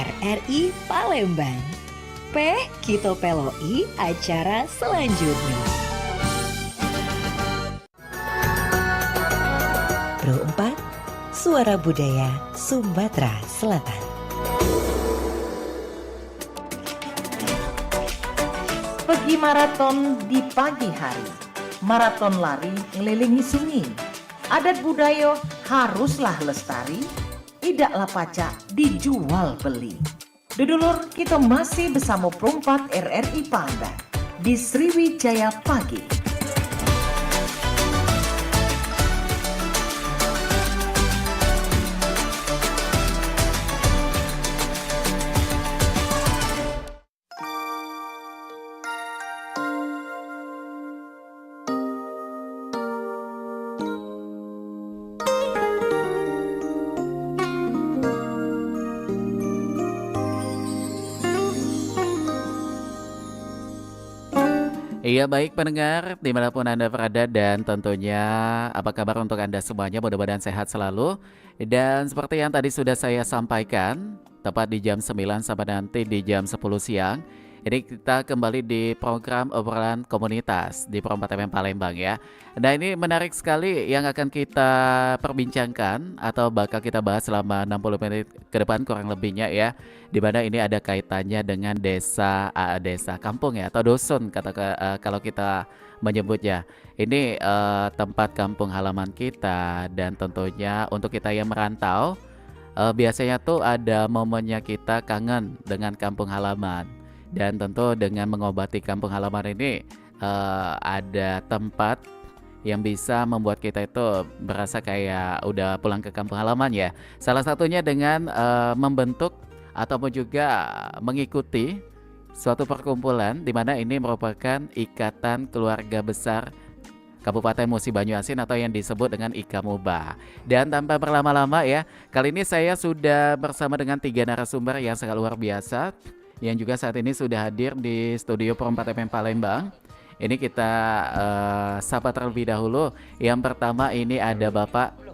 RRI Palembang. Peh Kito Peloi acara selanjutnya. Pro 4 Suara Budaya Sumatera Selatan. Pergi maraton di pagi hari. Maraton lari ngelilingi sungai. Adat budaya haruslah lestari. Tidaklah pacak dijual beli. Dudulur, kita masih bersama Perompat RRI Palembang di Sriwijaya Pagi. Iya baik pendengar dimanapun Anda berada dan tentunya apa kabar untuk Anda semuanya, mudah-mudahan sehat selalu. Dan seperti yang tadi sudah saya sampaikan, tepat di jam 9 sampai nanti di jam 10 siang, ini kita kembali di program obrolan komunitas di Perompat FM Palembang ya. Nah ini menarik sekali yang akan kita perbincangkan atau bakal kita bahas selama 60 menit ke depan kurang lebihnya ya. Dimana ini ada kaitannya dengan desa kampung ya atau dusun kalau kita menyebutnya. Ini tempat kampung halaman kita dan tentunya untuk kita yang merantau biasanya tuh ada momennya kita kangen dengan kampung halaman. Dan tentu dengan mengobati kampung halaman ini ada tempat yang bisa membuat kita itu berasa kayak udah pulang ke kampung halaman ya. Salah satunya dengan membentuk ataupun juga mengikuti suatu perkumpulan di mana ini merupakan Ikatan Keluarga Besar Kabupaten Musi Banyuasin atau yang disebut dengan IKAMUBA. Dan tanpa berlama-lama ya, kali ini saya sudah bersama dengan 3 narasumber yang sangat luar biasa yang juga saat ini sudah hadir di studio Perompat FM Palembang. Ini kita sapa terlebih dahulu. Yang pertama ini ada Bapak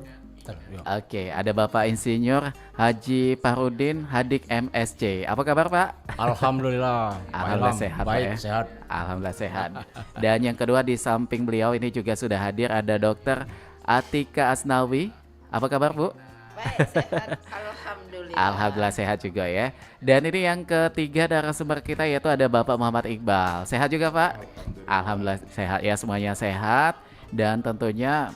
ada Bapak Insinyur Haji Fahrudin Hadik MSc. Apa kabar Pak? Alhamdulillah. Alhamdulillah sehat baik, Pak ya? sehat. Alhamdulillah sehat. Dan yang kedua di samping beliau ini juga sudah hadir ada Dr. Atika Asnawi. Apa kabar Bu? Baik, sehat. Alhamdulillah. Alhamdulillah sehat juga ya. Dan ini yang ketiga narasumber kita yaitu ada Bapak Muhammad Iqbal. Sehat juga Pak? Alhamdulillah sehat ya, semuanya sehat. Dan tentunya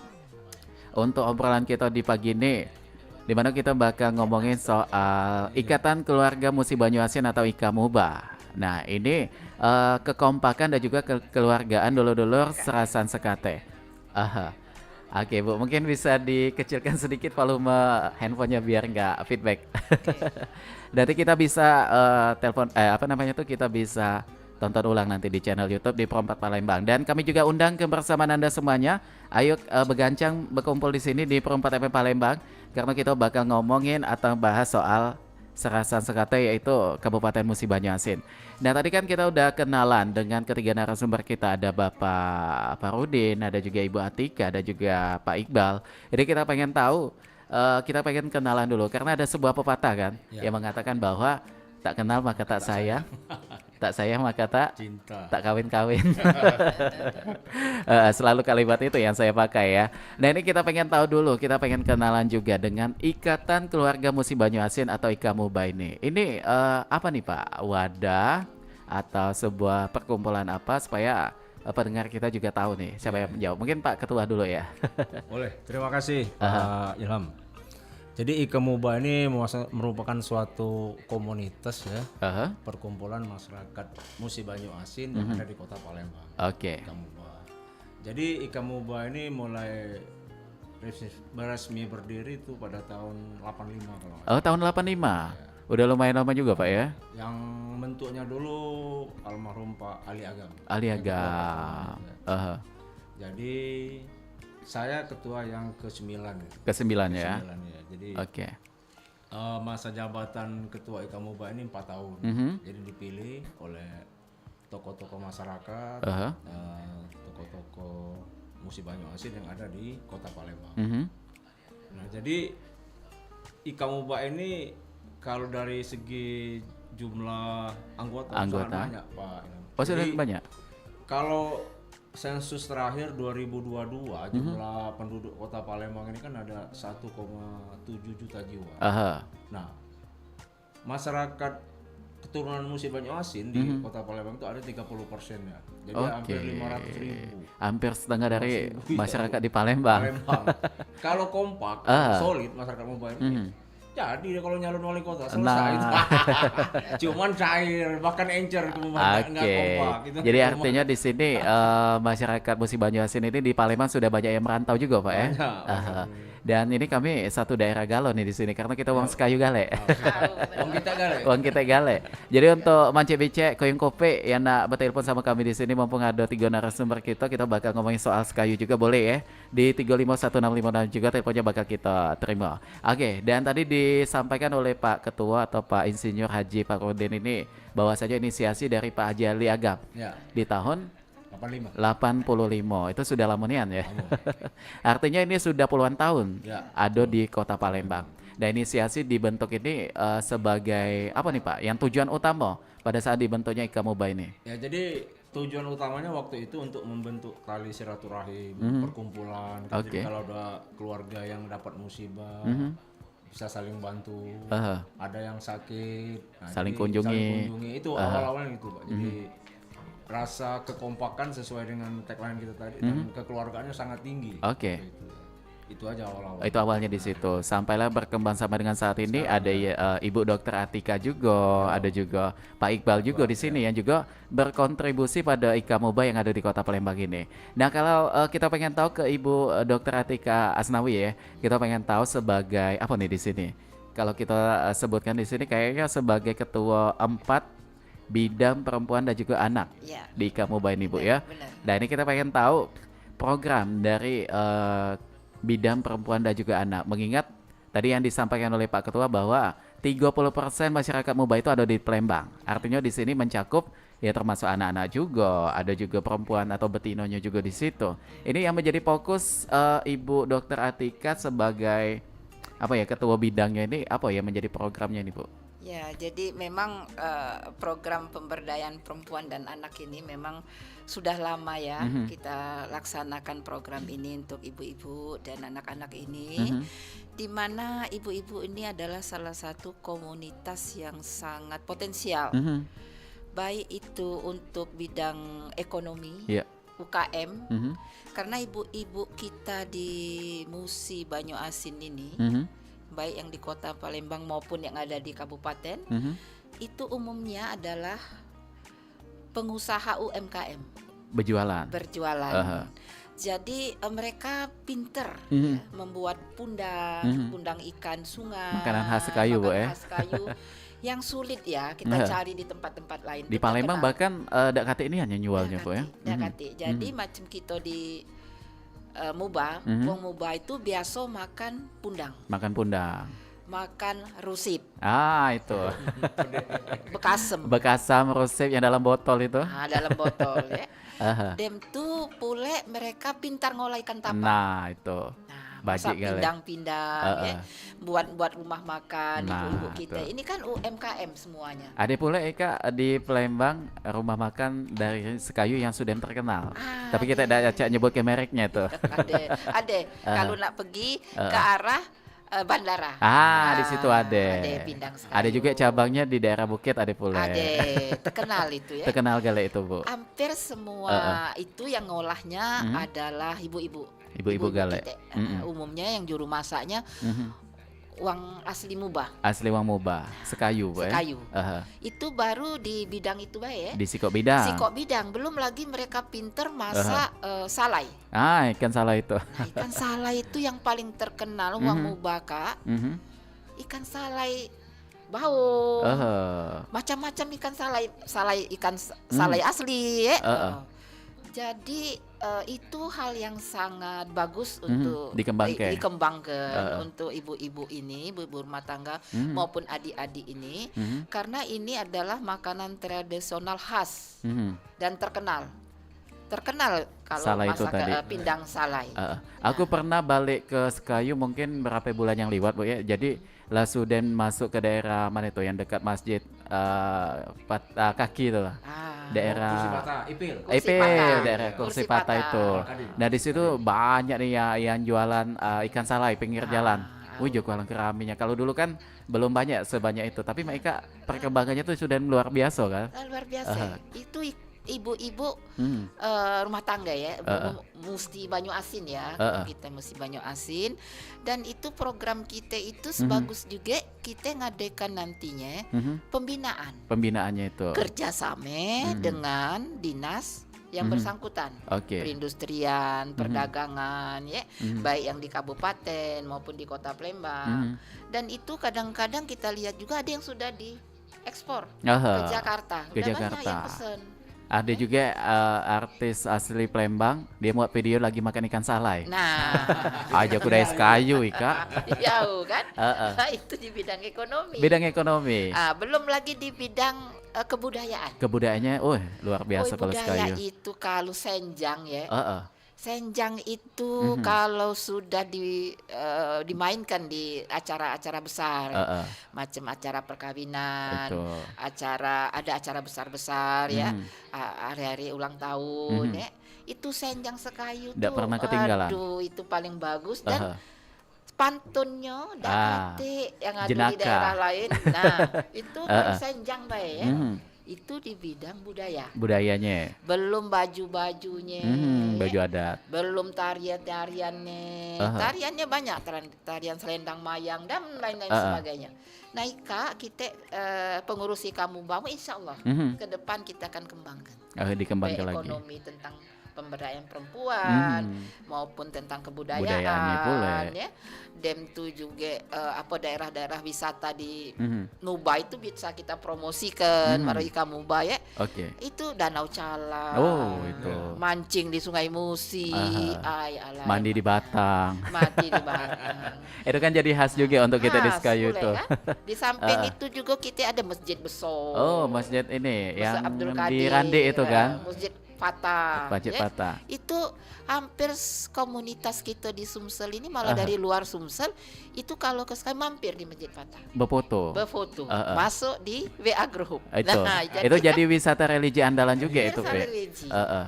untuk obrolan kita di pagi ini, dimana kita bakal ngomongin soal Ikatan Keluarga Musi Banyuasin atau IKAMUBA. Nah ini kekompakan dan juga kekeluargaan dulur-dulur serasan sekate. Oke Bu, mungkin bisa dikecilkan sedikit volume handphonenya biar nggak feedback. Nanti kita bisa telepon, kita bisa tonton ulang nanti di channel YouTube di Perompat Palembang. Dan kami juga undang kebersamaan Anda semuanya. Ayo bergancang berkumpul di sini di Perompat FM Palembang karena kita bakal ngomongin atau bahas soal serasan sekate yaitu Kabupaten Musi Banyuasin. Nah tadi kan kita udah kenalan dengan ketiga narasumber kita, ada Bapak Fahrudin, ada juga Ibu Atika, ada juga Pak Iqbal. Jadi kita pengen tahu, kita pengen kenalan dulu karena ada sebuah pepatah kan yang mengatakan bahwa tak kenal maka tak sayang, tak sayang maka tak Cinta. tak kawin-kawin. Selalu kalimat itu yang saya pakai ya. Nah ini kita pengen tahu dulu, kita pengen kenalan juga dengan Ikatan Keluarga Musi Banyuasin atau IKAMUBA ini. Ini apa nih Pak? Wadah atau sebuah perkumpulan apa supaya pendengar kita juga tahu nih siapa yang menjawab. Mungkin Pak Ketua dulu ya. Boleh, terima kasih Pak Ilham. Jadi IKAMUBA ini merupakan suatu komunitas ya, perkumpulan masyarakat Musi Banyuasin yang ada di Kota Palembang. Oke. IKAMUBA. Jadi IKAMUBA ini mulai resmi berdiri itu pada tahun 85 kalau nggak salah. Oh tahun 85. Udah lumayan lama juga Pak ya. Yang bentuknya dulu almarhum Pak Ali Agam. Ali Agam. Jadi saya ketua yang ke-9. Ke-9 ya. Jadi masa jabatan ketua IKAMUBA ini 4 tahun. Jadi dipilih oleh tokoh-tokoh masyarakat, tokoh-tokoh Musi Banyuasin yang ada di Kota Palembang. Nah, jadi IKAMUBA ini Kalau dari segi jumlah anggota sangat banyak, Pak. Oh, sudah Jadi, banyak. kalau sensus terakhir 2022 jumlah penduduk Kota Palembang ini kan ada 1,7 juta jiwa. Aha. Nah, masyarakat keturunan Musi Banyuasin di Kota Palembang itu ada 30% ya. Jadi hampir 500.000. Hampir setengah dari masyarakat di Palembang. Kalau kompak, solid masyarakat Mumbai ini. Jadi kalau nyalon wali kota selesai. Cuman cair, bahkan encer nggak kompak. Gitu. Jadi artinya di sini masyarakat Musi Banyuasin ini di Palembang sudah banyak yang merantau juga, Pak ya. Dan ini kami satu daerah Galo nih di sini karena kita Wong Sekayu Gale. Wong kita Gale. Wong kita Gale. Jadi untuk Mance Bice Koyong Kope yang nak bertelepon sama kami di sini mumpung ada 3 narasumber kita bakal ngomongin soal Sekayu juga boleh ya. Di 351656 juga teleponnya bakal kita terima. Oke, dan tadi disampaikan oleh Pak Ketua atau Pak Insinyur Haji Farudin ini bahwasanya inisiasi dari Pak Haji Ali Agam di tahun 85 itu sudah lamanian ya. Artinya ini sudah puluhan tahun ada di Kota Palembang. Dan inisiasi dibentuk ini sebagai apa nih Pak? Yang tujuan utama pada saat dibentuknya Ika Muba ini? Ya jadi tujuan utamanya waktu itu untuk membentuk tali silaturahim, perkumpulan. Jadi kalau ada keluarga yang dapat musibah bisa saling bantu. Ada yang sakit, saling kunjungi. Itu awal-awalnya itu Pak. Jadi rasa kekompakan sesuai dengan tagline kita tadi dan kekeluargaannya sangat tinggi. Oke. Itu aja awal-awal. Itu awalnya di situ. Sampailah berkembang sama dengan saat ini ada Ibu Dokter Atika juga, ada juga Pak Iqbal juga di sini yang juga berkontribusi pada Ika Muba yang ada di Kota Palembang ini. Nah, kalau kita pengen tahu ke Ibu Dokter Atika Asnawi ya, kita pengen tahu sebagai apa nih di sini? Kalau kita sebutkan di sini kayaknya sebagai ketua 4 bidang perempuan dan juga anak di Ika Muba ini Bu ya. Nah ini kita pengen tahu program dari bidang perempuan dan juga anak. Mengingat tadi yang disampaikan oleh Pak Ketua bahwa 30% masyarakat Muba itu ada di Palembang. Artinya di sini mencakup ya termasuk anak-anak juga, ada juga perempuan atau betinonya juga di situ. Ini yang menjadi fokus Ibu Dokter Atika sebagai apa ya ketua bidangnya ini apa ya menjadi programnya ini Bu? Ya, jadi memang program pemberdayaan perempuan dan anak ini memang sudah lama ya kita laksanakan program ini untuk ibu-ibu dan anak-anak ini, di mana ibu-ibu ini adalah salah satu komunitas yang sangat potensial, baik itu untuk bidang ekonomi, UKM, karena ibu-ibu kita di Musi Banyuasin ini. Baik yang di Kota Palembang maupun yang ada di kabupaten, itu umumnya adalah pengusaha UMKM. Berjualan. Jadi mereka pinter ya, membuat pundang ikan sungai, makanan khas Sekayu Bu ya. Khas Sekayu yang sulit ya kita cari di tempat-tempat lain. Di Palembang bahkan Dakati ini hanya nyualnya Bu ya. Dakati. Jadi macam kita di Muba, wong Muba itu biasa makan pundang. Makan rusip. Itu. Bekasem rusip yang dalam botol itu. Dalam botol ya. Dem tuh pule mereka pintar ngolah ikan tapa. Nah, itu. Masak pindang-pindang ya. Buat rumah makan ibu-ibu kita. Ini kan UMKM semuanya. Ada pula Eka di Palembang rumah makan dari Sekayu yang sudah terkenal. Tapi kita tidak nyebut ke mereknya tuh. Ada. Kalau nak pergi ke arah bandara. Di situ ada. Ada pindang Sekayu. Ada juga cabangnya di daerah Bukit ada pula. Ada. Terkenal itu ya. Terkenal gale itu Bu. Hampir semua itu yang ngolahnya adalah ibu-ibu. Ibu-ibu gale. Umumnya yang juru masaknya Wang asli Muba. Asli Wang Muba, Sekayu Bu. Sekayu. Itu baru di bidang itu baik ya. Di Sikok Bidang. Sikok Bidang. Belum lagi mereka pinter masak salai. Ikan salai itu. Nah, ikan salai itu yang paling terkenal Wang Muba Kak. Ikan salai bau. Macam-macam ikan salai, ikan salai asli ya. Jadi itu hal yang sangat bagus untuk dikembangkan untuk ibu-ibu ini, ibu rumah tangga maupun adik-adik ini, karena ini adalah makanan tradisional khas dan terkenal kalau salai masak pindang salai. Aku pernah balik ke Sekayu mungkin berapa bulan yang lewat Bu ya. Jadi Lasuden masuk ke daerah mana itu yang dekat masjid kaki itu lah. Daerah Kursi Bata, Ipil. Kursi Ipil, Patah. daerah Kursi Kursi Patah Patah. itu. Nah di situ banyak nih yang jualan ikan salai pinggir jalan. Wih, jualan keraminya. Kalau dulu kan belum banyak sebanyak itu, tapi mereka perkembangannya tuh sudah luar biasa kan. Luar biasa. Itu ibu-ibu rumah tangga ya, mesti banyu asin ya. Kita mesti banyu asin. Dan itu program kita itu sebagus juga kita ngadakan nantinya pembinaan. Pembinaannya itu. Kerjasama dengan dinas yang bersangkutan, perindustrian, perdagangan, ya, baik yang di kabupaten maupun di kota Palembang. Dan itu kadang-kadang kita lihat juga ada yang sudah diekspor ke Jakarta. Ke Udah Jakarta. banyak yang pesen. Ada juga artis asli Palembang, dia buat video lagi makan ikan salai. Nah, Aja kuda es kayu, Ika. jauh kan? Nah, itu di bidang ekonomi. Bidang ekonomi. Belum lagi di bidang kebudayaan. Kebudayaannya, luar biasa kalau budaya sekayu. itu kalau senjang ya. Senjang itu kalau sudah dimainkan di acara-acara besar, macam acara perkawinan, ada acara besar-besar ya, hari-hari ulang tahun ya, itu senjang sekayu tuh, pernah ketinggalan. aduh itu paling bagus dan pantunnya yang ada Jenaka. di daerah lain, nah itu senjang baik ya. Itu di bidang Budayanya. belum baju-bajunya, Baju adat. belum tarian-tariannya. Tariannya banyak, tarian selendang mayang dan lain-lain sebagainya. Nah, Ika, kita pengurus Ikamuba, insya Allah ke depan kita akan kembangkan. Dikembangkan baik lagi. ekonomi tentang pemberdayaan perempuan maupun tentang Budayaannya pula. kebudayaan ya. Dem tu juga daerah-daerah wisata di Nuba itu bisa kita promosikan melalui Ikamuba ya. Itu Danau Cala. Itu. Mancing di Sungai Musi. Mandi di Batang. Mandi di Batang. Itu kan jadi khas juga untuk kita di Sekayu itu. Kan? Di samping itu juga kita ada masjid besar. Masjid ini Masjid yang Abdul di Qadir, Rande itu kan. Masjid Fatah. Masjid Fatah. Itu hampir komunitas kita di Sumsel ini malah dari luar Sumsel itu kalau ke Sky mampir di Masjid Fatah. Befoto. Masuk di WA group. Itu. Nah, itu jadi wisata religi andalan juga itu, Pe.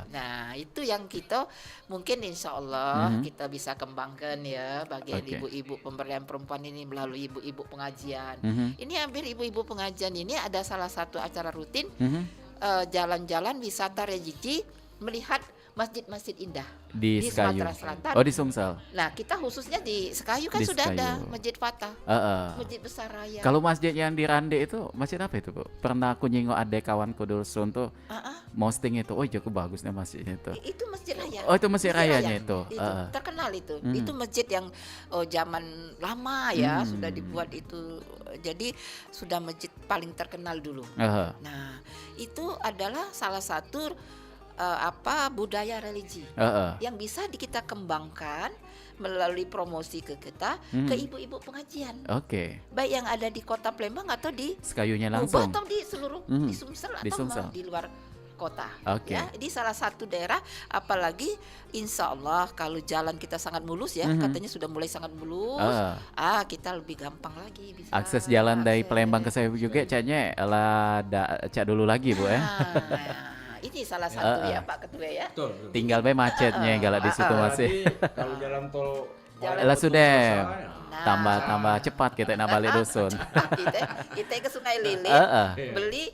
Nah, itu yang kita mungkin insya Allah kita bisa kembangkan ya bagian ibu-ibu pemberdayaan perempuan ini melalui ibu-ibu pengajian. Ini hampir ibu-ibu pengajian ini ada salah satu acara rutin jalan-jalan wisata religi melihat masjid-masjid indah di Sekayu. Sumatera Selatan. Di Sumsel. Nah, kita khususnya di Sekayu kan Di sudah Sekayu. ada Masjid Fatah. Masjid Besar Raya. Kalau masjid yang di Rande itu masjid apa itu, Bu? Pernah aku nyingok ada kawanku dulu tuh posting itu, cukup bagusnya masjidnya itu. Itu Masjid Raya. Itu masjid rayanya itu. Terkenal itu. Itu masjid yang zaman lama ya sudah dibuat itu. Jadi sudah masjid paling terkenal dulu. Nah, itu adalah salah satu budaya religi yang bisa kita kembangkan melalui promosi ke kita ke ibu-ibu pengajian. Baik yang ada di kota Palembang atau di Sekayunya langsung. atau di seluruh di Sumsel atau Sumsel. di luar kota. Ya, di salah satu daerah, apalagi insya Allah kalau jalan kita sangat mulus ya, katanya sudah mulai sangat mulus. Kita lebih gampang lagi bisa. Akses jalan dari Palembang ke Sekayu juga caknya cak dulu lagi, Bu ya. Ini salah satu ya Pak Ketua ya. Betul. Tinggal macetnya kalau di situ masih. Kalau jalan tol Lah sudah tambah cepat kita nak balik dusun. kita ke Sungai Lilit beli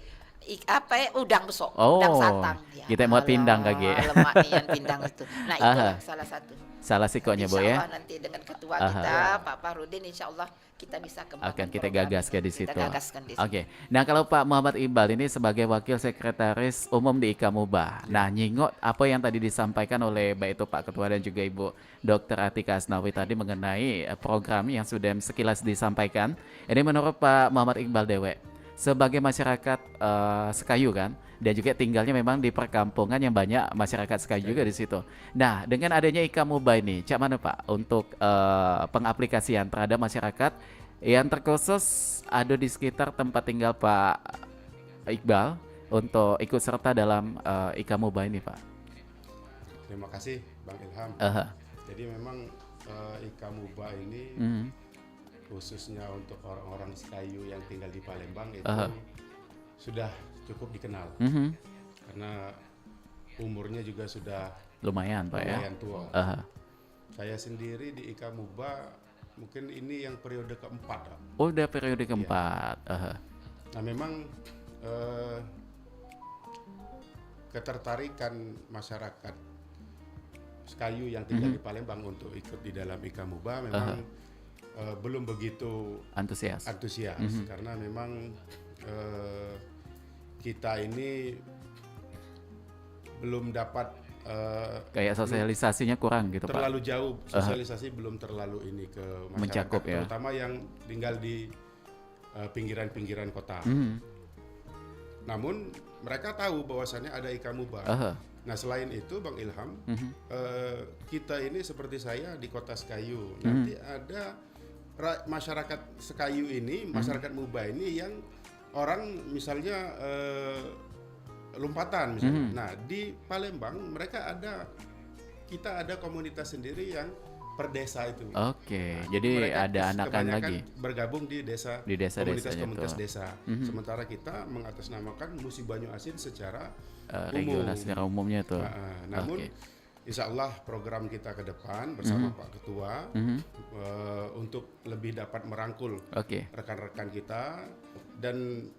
udang besok, udang satang. Kita mau pindang kaki. Lemak nih yang pindang itu. Nah itu salah satu. Salah sikoknya, Bu ya. Insya Allah nanti dengan ketua kita Pak Farudin, insya Allah kita bisa kembangkan. Akan kita gagaskan di situ. Oke. Nah kalau Pak Muhammad Iqbal ini sebagai Wakil Sekretaris Umum di Ikamuba. Nah nyingok apa yang tadi disampaikan oleh baik itu Pak Ketua dan juga Ibu Dr. Atika Asnawi tadi mengenai program yang sudah sekilas disampaikan. Ini menurut Pak Muhammad Iqbal Dewe, sebagai masyarakat Sekayu kan, dan juga tinggalnya memang di perkampungan yang banyak masyarakat Sekayu juga di situ. Nah, dengan adanya Ikamuba ini, cak mana Pak untuk pengaplikasian terhadap masyarakat yang terkhusus ada di sekitar tempat tinggal Pak Iqbal untuk ikut serta dalam Ikamuba ini, Pak? Terima kasih Bang Ilham. Jadi memang Ikamuba ini khususnya untuk orang-orang Sekayu yang tinggal di Palembang itu sudah cukup dikenal. Karena umurnya juga sudah Lumayan Pak ya. lumayan tua. Saya sendiri di IKA Muba mungkin ini yang periode keempat. Pak. Oh, udah periode keempat. Nah memang ketertarikan masyarakat Sekayu yang tinggal di Palembang untuk ikut di dalam IKA Muba memang belum begitu Antusias. karena memang kita ini belum dapat Kayak sosialisasinya kurang gitu Pak. terlalu jauh, sosialisasi belum terlalu ini ke masyarakat, Mencakup, ya. terutama yang tinggal di pinggiran-pinggiran kota. Namun mereka tahu bahwasannya ada IKA Muba. Nah selain itu Bang Ilham, kita ini seperti saya di Kota Sekayu, nanti ada masyarakat Sekayu ini, masyarakat Muba ini yang orang misalnya lompatan misalnya. Nah di Palembang kita ada komunitas sendiri yang per desa itu. Oke, Nah, jadi mereka ada anakan kebanyakan lagi bergabung di desa, di desa-desanya komunitas itu. desa. Sementara kita mengatasnamakan Musi Banyu Asin secara Regional secara umumnya tuh. namun Oke. insya Allah program kita ke depan bersama Pak Ketua untuk lebih dapat merangkul Oke. rekan-rekan kita dan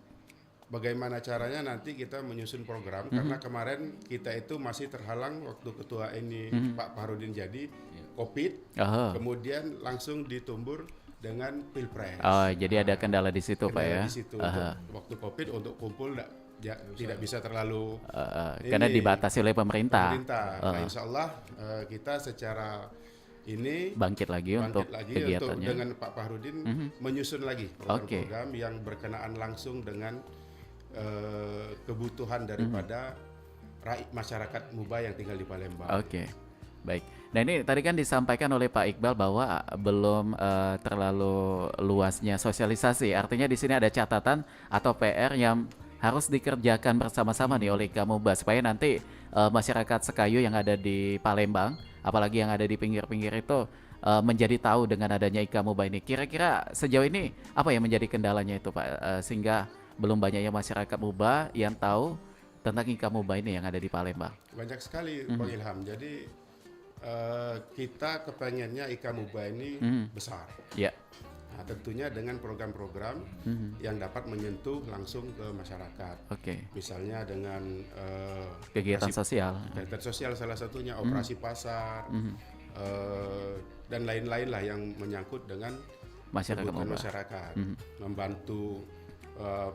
bagaimana caranya nanti kita menyusun program karena kemarin kita itu masih terhalang waktu ketua ini Pak Fahrudin jadi COVID, kemudian langsung ditumbur dengan Pilpres. Oh, jadi ada kendala di situ Pak ya. Di situ untuk waktu COVID untuk kumpul tidak bisa terlalu karena dibatasi oleh pemerintah. Nah, insya Allah kita secara ini Bangkit lagi untuk kegiatannya. dengan Pak Fahrudin menyusun lagi program-program yang berkenaan langsung dengan kebutuhan daripada masyarakat Muba yang tinggal di Palembang. Oke, baik. Nah ini tadi kan disampaikan oleh Pak Iqbal bahwa belum terlalu luasnya sosialisasi. Artinya di sini ada catatan atau PR yang harus dikerjakan bersama-sama nih oleh IKA Muba supaya nanti masyarakat Sekayu yang ada di Palembang, apalagi yang ada di pinggir-pinggir itu menjadi tahu dengan adanya IKA Muba ini. Kira-kira sejauh ini apa yang menjadi kendalanya itu Pak, sehingga belum banyaknya masyarakat Muba yang tahu tentang IKA Muba ini yang ada di Palembang? Banyak sekali Bang Ilham. Jadi kita kepengennya IKA Muba ini besar. Ya. Nah, tentunya dengan program-program yang dapat menyentuh langsung ke masyarakat. Oke. Misalnya dengan Kegiatan sosial. kegiatan sosial salah satunya operasi pasar dan lain-lain lah yang menyangkut dengan Masyarakat kebutuhan Muba. masyarakat, membantu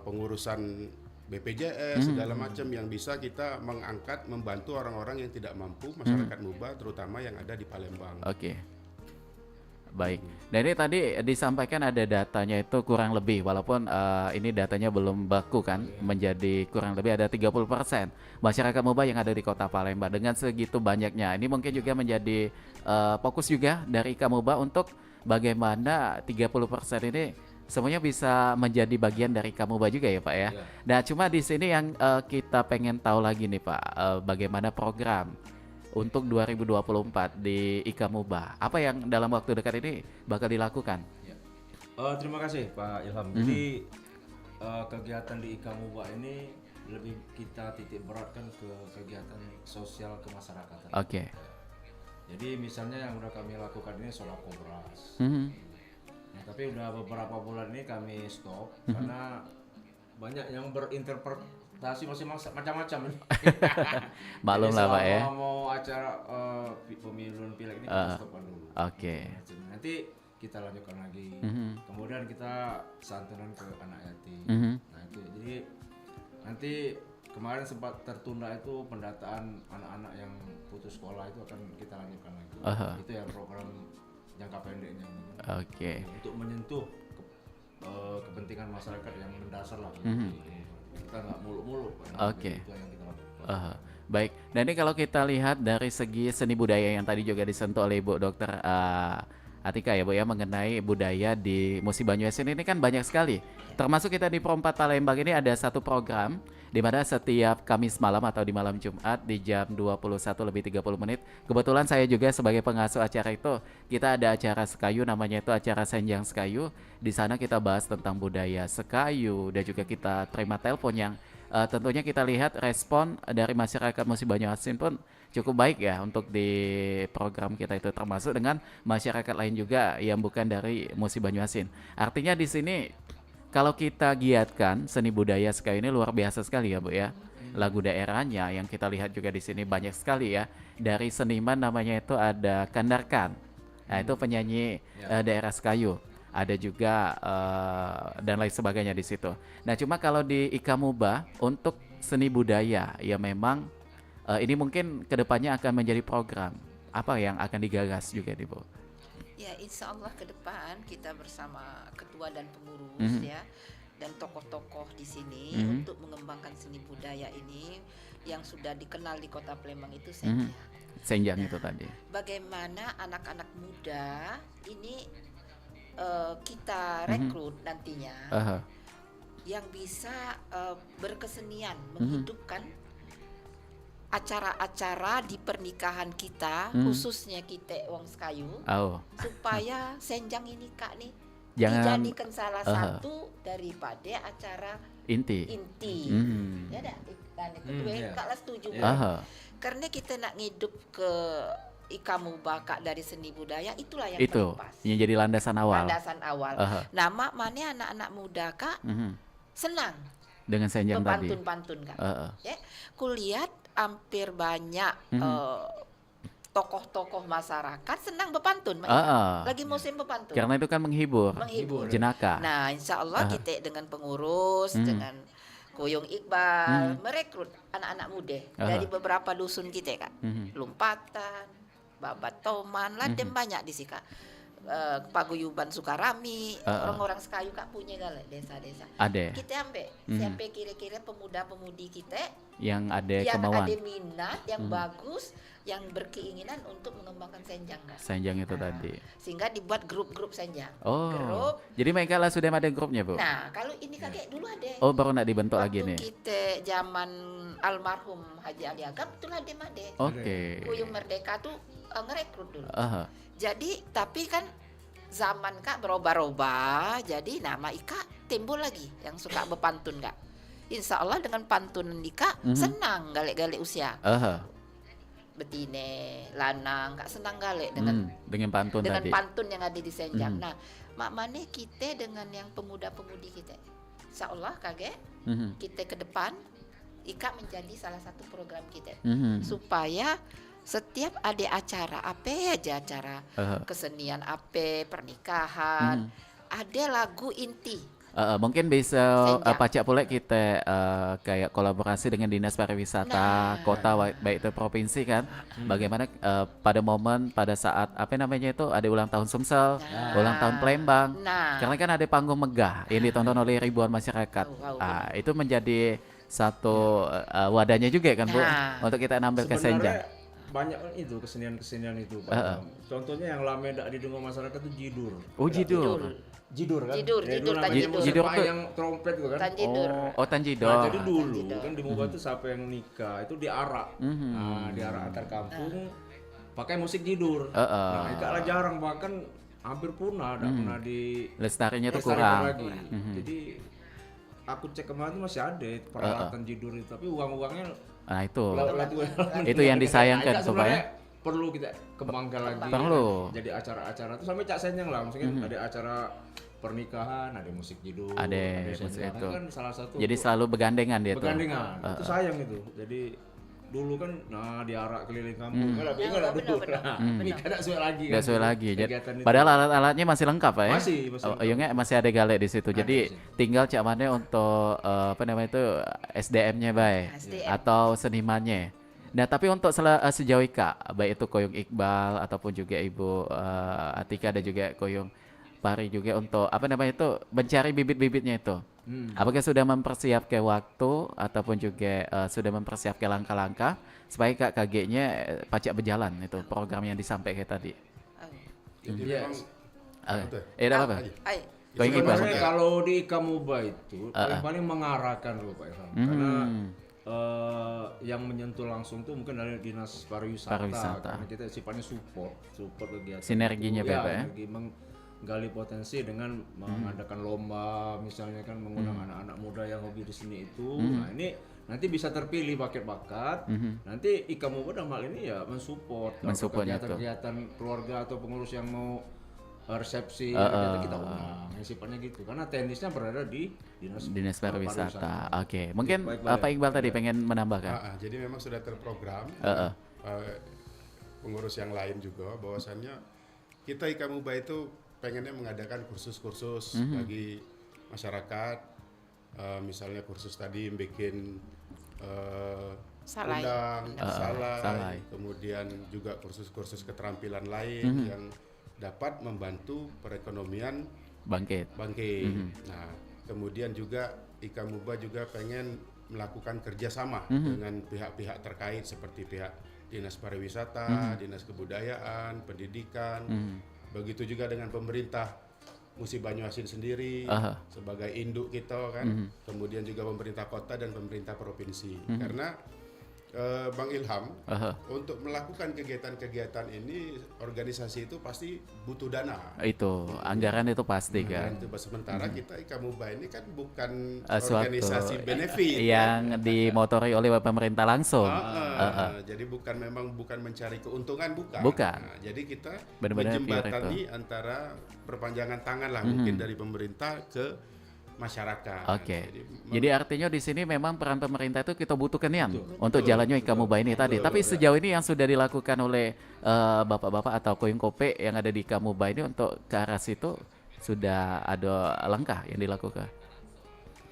pengurusan BPJS segala macam yang bisa kita mengangkat membantu orang-orang yang tidak mampu, masyarakat Muba terutama yang ada di Palembang. Oke. Baik. Dan ini tadi disampaikan ada datanya itu kurang lebih walaupun ini datanya belum baku kan, menjadi kurang lebih ada 30% masyarakat Muba yang ada di Kota Palembang. Dengan segitu banyaknya ini mungkin juga menjadi fokus juga dari IKA Muba untuk bagaimana 30% ini semuanya bisa menjadi bagian dari IKA Muba juga ya Pak ya. Nah cuma di sini yang kita pengen tahu lagi nih Pak, bagaimana program untuk 2024 di IKA Muba. Apa yang dalam waktu dekat ini bakal dilakukan? Terima kasih Pak Ilham. Jadi kegiatan di IKA Muba ini lebih kita titik beratkan ke kegiatan sosial kemasyarakatan. Oke. Jadi misalnya yang udah kami lakukan ini Solakobras. Nah, tapi udah beberapa bulan ini kami stop karena banyak yang berinterpretasi masih macam-macam. Maklum lah Pak ya. Mau acara pemilu pilek ini kita stopkan dulu. Oke. Nanti kita lanjutkan lagi. Kemudian kita santunan ke anak yatim. Nah itu jadi nanti kemarin sempat tertunda itu pendataan anak-anak yang putus sekolah itu akan kita lanjutkan lagi. Itu ya program jangka pendeknya. Oke. Untuk menyentuh kepentingan masyarakat yang mendasar lah. Kita nggak muluk-muluk. Oke. Itu yang kita lakukan. Baik. Dan ini kalau kita lihat dari segi seni budaya yang tadi juga disentuh oleh Ibu Dokter Atika ya Bu ya, mengenai budaya di Musi Banyu Asin ini kan banyak sekali. Termasuk kita di Pro 4 Palembang ini ada satu program di mana setiap Kamis malam atau di malam Jumat di jam 21:30 kebetulan saya juga sebagai pengasuh acara itu, kita ada acara Sekayu, namanya itu acara Senjang Sekayu. Di sana kita bahas tentang budaya Sekayu dan juga kita terima telepon yang tentunya kita lihat respon dari masyarakat Musi Banyuasin pun cukup baik ya untuk di program kita itu, termasuk dengan masyarakat lain juga yang bukan dari Musi Banyuasin. Artinya di sini kalau kita giatkan seni budaya Sekayu ini luar biasa sekali ya Bu ya. Lagu daerahnya yang kita lihat juga di sini banyak sekali ya. Dari seniman namanya itu ada Kandarkan. Nah itu penyanyi daerah Sekayu. Ada juga dan lain sebagainya di situ. Nah cuma kalau di Ikamuba untuk seni budaya ya memang ini mungkin kedepannya akan menjadi program apa yang akan digagas juga di Bu. Ya, insya Allah ke depan kita bersama ketua dan pengurus ya, dan tokoh-tokoh di sini untuk mengembangkan seni budaya ini yang sudah dikenal di Kota Palembang itu Senjang. Senjang itu tadi. Bagaimana anak-anak muda ini kita rekrut nantinya yang bisa berkesenian, menghidupkan acara-acara di pernikahan kita, khususnya kita wong Sekayu, supaya Senjang ini Kak nih dijadikan salah satu daripada acara inti. Ya dah, dan itu Kak lah setuju. Karena kita nak ngidup ke Ikamuba Kak dari seni budaya, itulah yang itu pas. Yang jadi landasan awal. Nah, mana anak-anak muda Kak senang dengan Senjang tadi. Pantun-pantun Kak. Ya, kulihat hampir banyak tokoh-tokoh masyarakat senang berpantun, lagi musim berpantun. Karena itu kan menghibur. Jenaka. Nah, insya Allah kita dengan pengurus, dengan Koyong Iqbal, merekrut anak-anak muda dari beberapa dusun kita Kak. Lumpatan, Babat Toman, Ladem banyak di sini Kak. Paguyuban Sukarami, orang-orang Sekayu Kak punya gale desa-desa. Ada. Kita ambil siapa kira-kira pemuda-pemudi kita yang ada yang kemauan, ada minat, yang bagus, yang berkeinginan untuk mengembangkan Senjang Kak. Senjang itu tadi. Sehingga dibuat grup-grup Senjang. Grup. Jadi mereka lah sudah ada grupnya Bu. Nah, kalau ini kakek dulu ada. Baru nak dibentuk lagi nih. Kita zaman almarhum Haji Ali Agam itulah ada. Oke. Kuyung Merdeka tuh ngerekrut dulu. Jadi tapi kan zaman Kak berubah-ubah, jadi nama Ika timbul lagi yang suka berpantun Kak. Insya Allah dengan pantunan Ika senang galek-galek usia. Betine, lanang Kak senang galek dengan pantun dengan tadi. pantun yang ada di Senjang. Nah, mak mane kita dengan yang pemuda-pemudi kita. Insya Allah kakek kita ke depan Ika menjadi salah satu program kita supaya setiap ada acara apa aja acara kesenian apa pernikahan ada lagu inti. Mungkin bisa pacak pula kita kayak kolaborasi dengan Dinas Pariwisata kota baik itu provinsi kan. Bagaimana pada momen pada saat apa namanya itu ada ulang tahun Sumsel, ulang tahun Palembang. Karena kan ada panggung megah yang ditonton oleh ribuan masyarakat. Itu menjadi satu wadahnya juga kan Bu untuk kita nampil ke Senjang. Banyak itu kesenian itu contohnya yang lama tidak didengar masyarakat itu jidur. Jidur kan? Jidur yang trompet itu kan? Tanjidur. Tanjidur. Nah, jadi dulu kan di Muba itu siapa yang nikah itu diarak. Nah, diarak antar kampung pakai musik jidur. Nah, itu jarang bahkan hampir punah, tidak pernah di lestarinya tuh kurang lagi. Jadi aku cek kemarin masih ada peralatan jidur itu, tapi uang-uangnya itu yang disayangkan supaya perlu kita kembangkan lagi. Jadi acara-acara itu sampai Cak Senjang lah, maksudnya ada acara pernikahan, ada musik jidur, ada musik itu. Kan salah satu. Jadi selalu begandengan dia tuh. Begandengan. Itu sayang itu. Jadi dulu kan diarak keliling kampung. Enggak dulu. Ini kada sesuai lagi. Enggak sesuai lagi. Padahal alat-alatnya masih lengkap ya. Masih ada galek di situ. Jadi tinggal Cak Mane untuk apa namanya itu SDM-nya atau senimannya. Nah, tapi untuk sejauh Kak, baik itu Koyong Iqbal ataupun juga Ibu Atika dan juga Koyong Pari juga untuk apa namanya itu mencari bibit-bibitnya itu. Apakah sudah mempersiapkan waktu ataupun juga sudah mempersiapkan langkah-langkah supaya Kak KG-nya pacak berjalan itu program yang disampaikan tadi. Jadi memang apa? Baik, Iqbal. Sebenarnya kalau di Ikamuba itu paling mengarahkan loh Pak Ilham, karena yang menyentuh langsung tuh mungkin dari dinas pariwisata. Karena kita sifatnya support kegiatan Sinerginya itu, Pak ya. energi menggali potensi dengan mengadakan lomba, misalnya kan mengundang anak-anak muda yang hobi di sini itu. Nah ini nanti bisa terpilih bakat-bakat. Nanti Ikamuba dalam hal ini ya mensupport kegiatan keluarga atau pengurus yang mau resepsi kita undang, sifatnya gitu, karena teknisnya berada di dinas pariwisata. Oke, mungkin Pak Iqbal tadi pengen menambahkan. Jadi memang sudah terprogram pengurus yang lain juga bahwasannya kita Ikamuba itu pengennya mengadakan kursus-kursus bagi masyarakat, misalnya kursus tadi bikin salai, kemudian juga kursus-kursus keterampilan lain yang dapat membantu perekonomian bangkit. Nah, kemudian juga Ikamuba juga pengen melakukan kerjasama dengan pihak-pihak terkait seperti pihak dinas pariwisata, dinas kebudayaan, pendidikan, begitu juga dengan pemerintah Musi Banyuasin sendiri sebagai induk kita kan, kemudian juga pemerintah kota dan pemerintah provinsi. Karena Bang Ilham, untuk melakukan kegiatan-kegiatan ini organisasi itu pasti butuh dana. Itu anggaran itu pasti kan. Itu sementara kita Ikamuba ini kan bukan organisasi benefit yang dimotori oleh pemerintah langsung. Jadi bukan mencari keuntungan, bukan. Nah, jadi kita benar-benar menjembatani antara perpanjangan tangan lah mungkin dari pemerintah ke masyarakat. Oke. Jadi artinya di sini memang peran pemerintah itu kita butuhkan untuk jalannya Ikamuba ini tadi. Tapi sejauh ini yang sudah dilakukan oleh bapak-bapak atau koin kope yang ada di Ikamuba ini untuk ke arah situ sudah ada langkah yang dilakukan.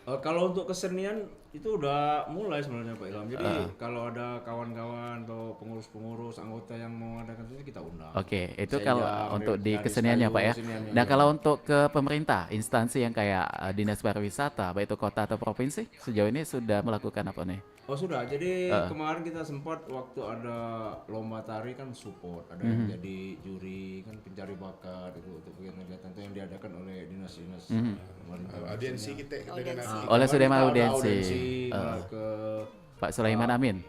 Kalau untuk kesenian itu udah mulai sebenarnya Pak Ilham. Jadi kalau ada kawan-kawan atau pengurus-pengurus anggota yang mau mengadakan itu kita undang. Oke, itu kalau untuk di keseniannya Pak ya. Nah kalau untuk ke pemerintah, instansi yang kayak dinas pariwisata, baik itu kota atau provinsi, sejauh ini sudah melakukan apa nih? Oh sudah, jadi kemarin kita sempat waktu ada lomba tari kan support, ada yang jadi juri kan pencari bakat itu untuk kegiatan-kegiatan itu yang diadakan oleh dinas-dinas audiensi kita dengan oleh sudah audiensi ke Pak Sulaiman Amin,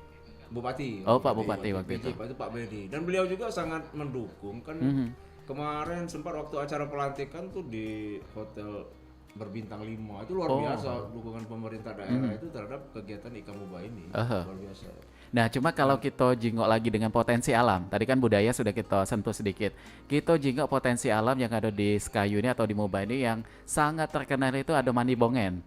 Bupati. Pak Bupati waktu itu. Pak Bedi, dan beliau juga sangat mendukung kan. Kemarin sempat waktu acara pelantikan tuh di hotel berbintang 5 itu luar biasa dukungan pemerintah daerah itu terhadap kegiatan Ikamuba ini. Luar biasa. Nah, cuma kalau kita jingok lagi dengan potensi alam, tadi kan budaya sudah kita sentuh sedikit. Kita jingok potensi alam yang ada di Sekayu ini atau di Muba ini yang sangat terkenal itu ada Mandi Bongen.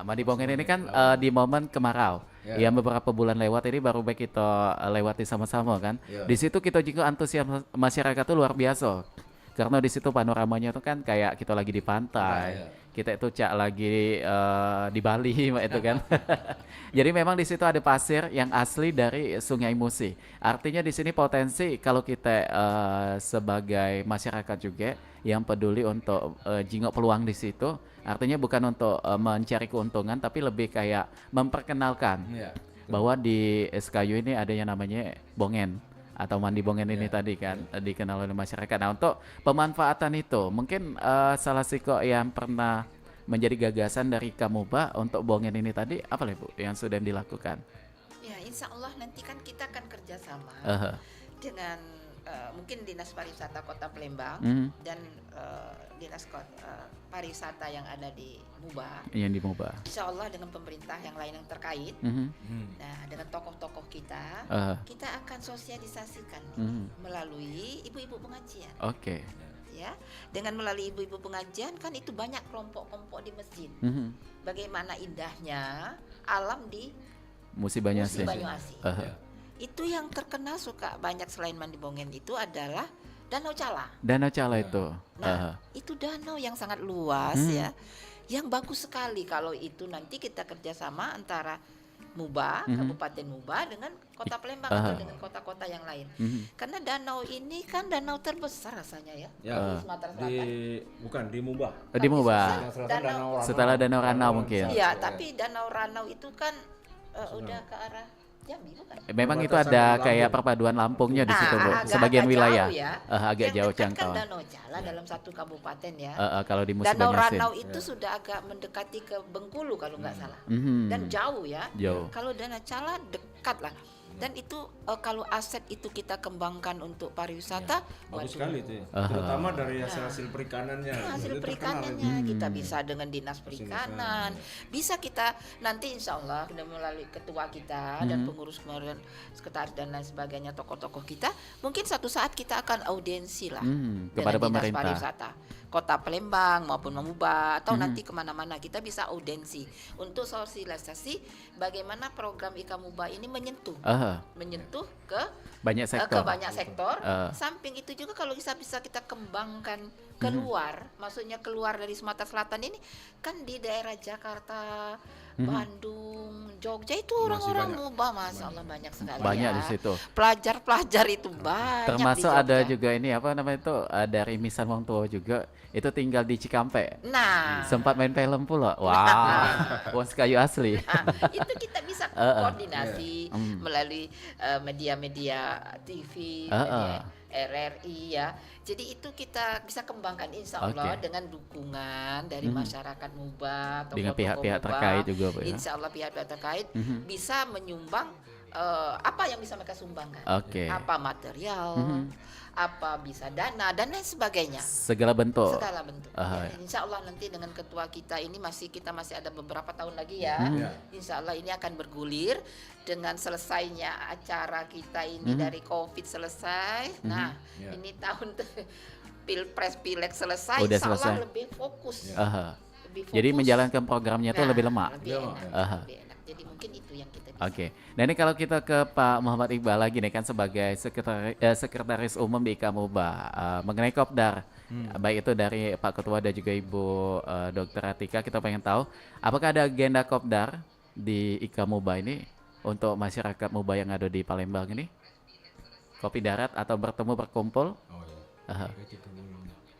Mandi Bongen ini kan di momen kemarau. Yang beberapa bulan lewat ini baru baik kita lewati sama-sama kan. Di situ kita jingok antusias masyarakat itu luar biasa. Karena di situ panoramanya itu kan kayak kita lagi di pantai, kita itu lagi di Bali itu kan. Jadi memang di situ ada pasir yang asli dari Sungai Musi. Artinya di sini potensi kalau kita sebagai masyarakat juga yang peduli untuk jingok peluang di situ, artinya bukan untuk mencari keuntungan, tapi lebih kayak memperkenalkan bahwa di SKU ini ada yang namanya bongen. Atau Mandi Bongen ini tadi kan dikenal oleh masyarakat. Nah untuk pemanfaatan itu mungkin salah siko yang pernah menjadi gagasan dari Ikamuba untuk Bongen ini tadi apa lah Bu yang sudah dilakukan? Ya insya Allah nanti kan kita akan kerjasama dengan mungkin Dinas Pariwisata Kota Palembang dan Dinas Pariwisata yang ada di Muba. Yang di Muba. Insya Allah dengan pemerintah yang lain yang terkait. Nah dengan tokoh-tokoh kita, kita akan sosialisasikan melalui ibu-ibu pengajian. Oke. Ya, dengan melalui ibu-ibu pengajian kan itu banyak kelompok-kelompok di masjid. Bagaimana indahnya alam di Musi Banyuasin. Itu yang terkenal suka banyak selain Mandi Bongen itu adalah Danau Cala. Danau Cala itu. Nah, itu danau yang sangat luas ya, yang bagus sekali kalau itu nanti kita kerjasama antara Muba, Kabupaten Muba dengan Kota Palembang atau dengan kota-kota yang lain. Karena danau ini kan danau terbesar rasanya ya, di Sumatera Selatan. Bukan di Muba. Di Muba. Danau setelah Danau Ranau mungkin. Iya, tapi Danau Ranau itu kan udah ke arah Jambi bukan? Memang itu Perbatasan ada Lampung. kayak perpaduan Lampungnya di situ, Bu. Sebagian agak wilayah. jauh ya. Agak Yang jauh dekat kan jangkauan. Danau Jala dalam satu kabupaten ya. Kalau di Musi Danau Banyasin. Ranau itu sudah agak mendekati ke Bengkulu kalau nggak salah. Mhm. Dan jauh ya. Jauh. Kalau Danau Jala dekat lah. Dan itu kalau aset itu kita kembangkan untuk pariwisata, Bagus sekali itu ya. Aha. Terutama dari hasil perikanannya. hasil Itu terkenal perikanannya itu. kita bisa dengan dinas perikanan, bisa kita nanti insya Allah sudah melalui ketua kita dan pengurus kemudian sekretaris dan lain sebagainya, tokoh-tokoh kita, mungkin satu saat kita akan audiensi lah kepada dengan dinas pemerintah. pariwisata Kota Palembang maupun Mamuba atau nanti kemana-mana kita bisa audiensi untuk sosialisasi bagaimana program Ikamuba ini menyentuh ke Banyak ke sektor. banyak sektor. Samping itu juga kalau bisa kita kembangkan keluar, maksudnya keluar dari Sumatera Selatan ini kan di daerah Jakarta, Bandung, Jogja itu orang-orang Muba, masya Allah banyak sekali. Banyak ya. di situ. Pelajar-pelajar itu banyak. Termasuk di ada Jogja. juga ini apa namanya itu dari Misan Wong Tua juga itu tinggal di Cikampek. Nah, Sempat main film pula. Wah, Wos kayu asli. itu kita bisa koordinasi melalui media-media TV, media RRI ya. Jadi itu kita bisa kembangkan insya Allah dengan dukungan dari masyarakat Muba atau Dengan pihak-pihak terkait juga, Bu, ya. Insya Allah pihak-pihak terkait bisa menyumbang apa yang bisa mereka sumbangkan. Oke. Apa material, apa bisa dana dan lain sebagainya. Segala bentuk. Segala bentuk. Ya, insya Allah nanti dengan ketua kita ini kita masih ada beberapa tahun lagi ya. Insya Allah ini akan bergulir dengan selesainya acara kita ini dari COVID selesai. Nah, ini tahun Pilpres Pileg selesai. Udah Insya Allah selesai. lebih fokus. Jadi Lebih fokus. menjalankan programnya itu Nah, lebih lemak. Lebih enak, lebih enak. Jadi mungkin itu yang kita bisa. Oke. Nah ini kalau kita ke Pak Muhammad Iqbal lagi nih kan sebagai sekretaris umum di Ikamuba mengenai Kopdar, baik itu dari Pak Ketua dan juga Ibu Dr. Atika, kita pengen tahu apakah ada agenda Kopdar di Ikamuba ini untuk masyarakat Muba yang ada di Palembang ini, kopi darat atau bertemu berkumpul,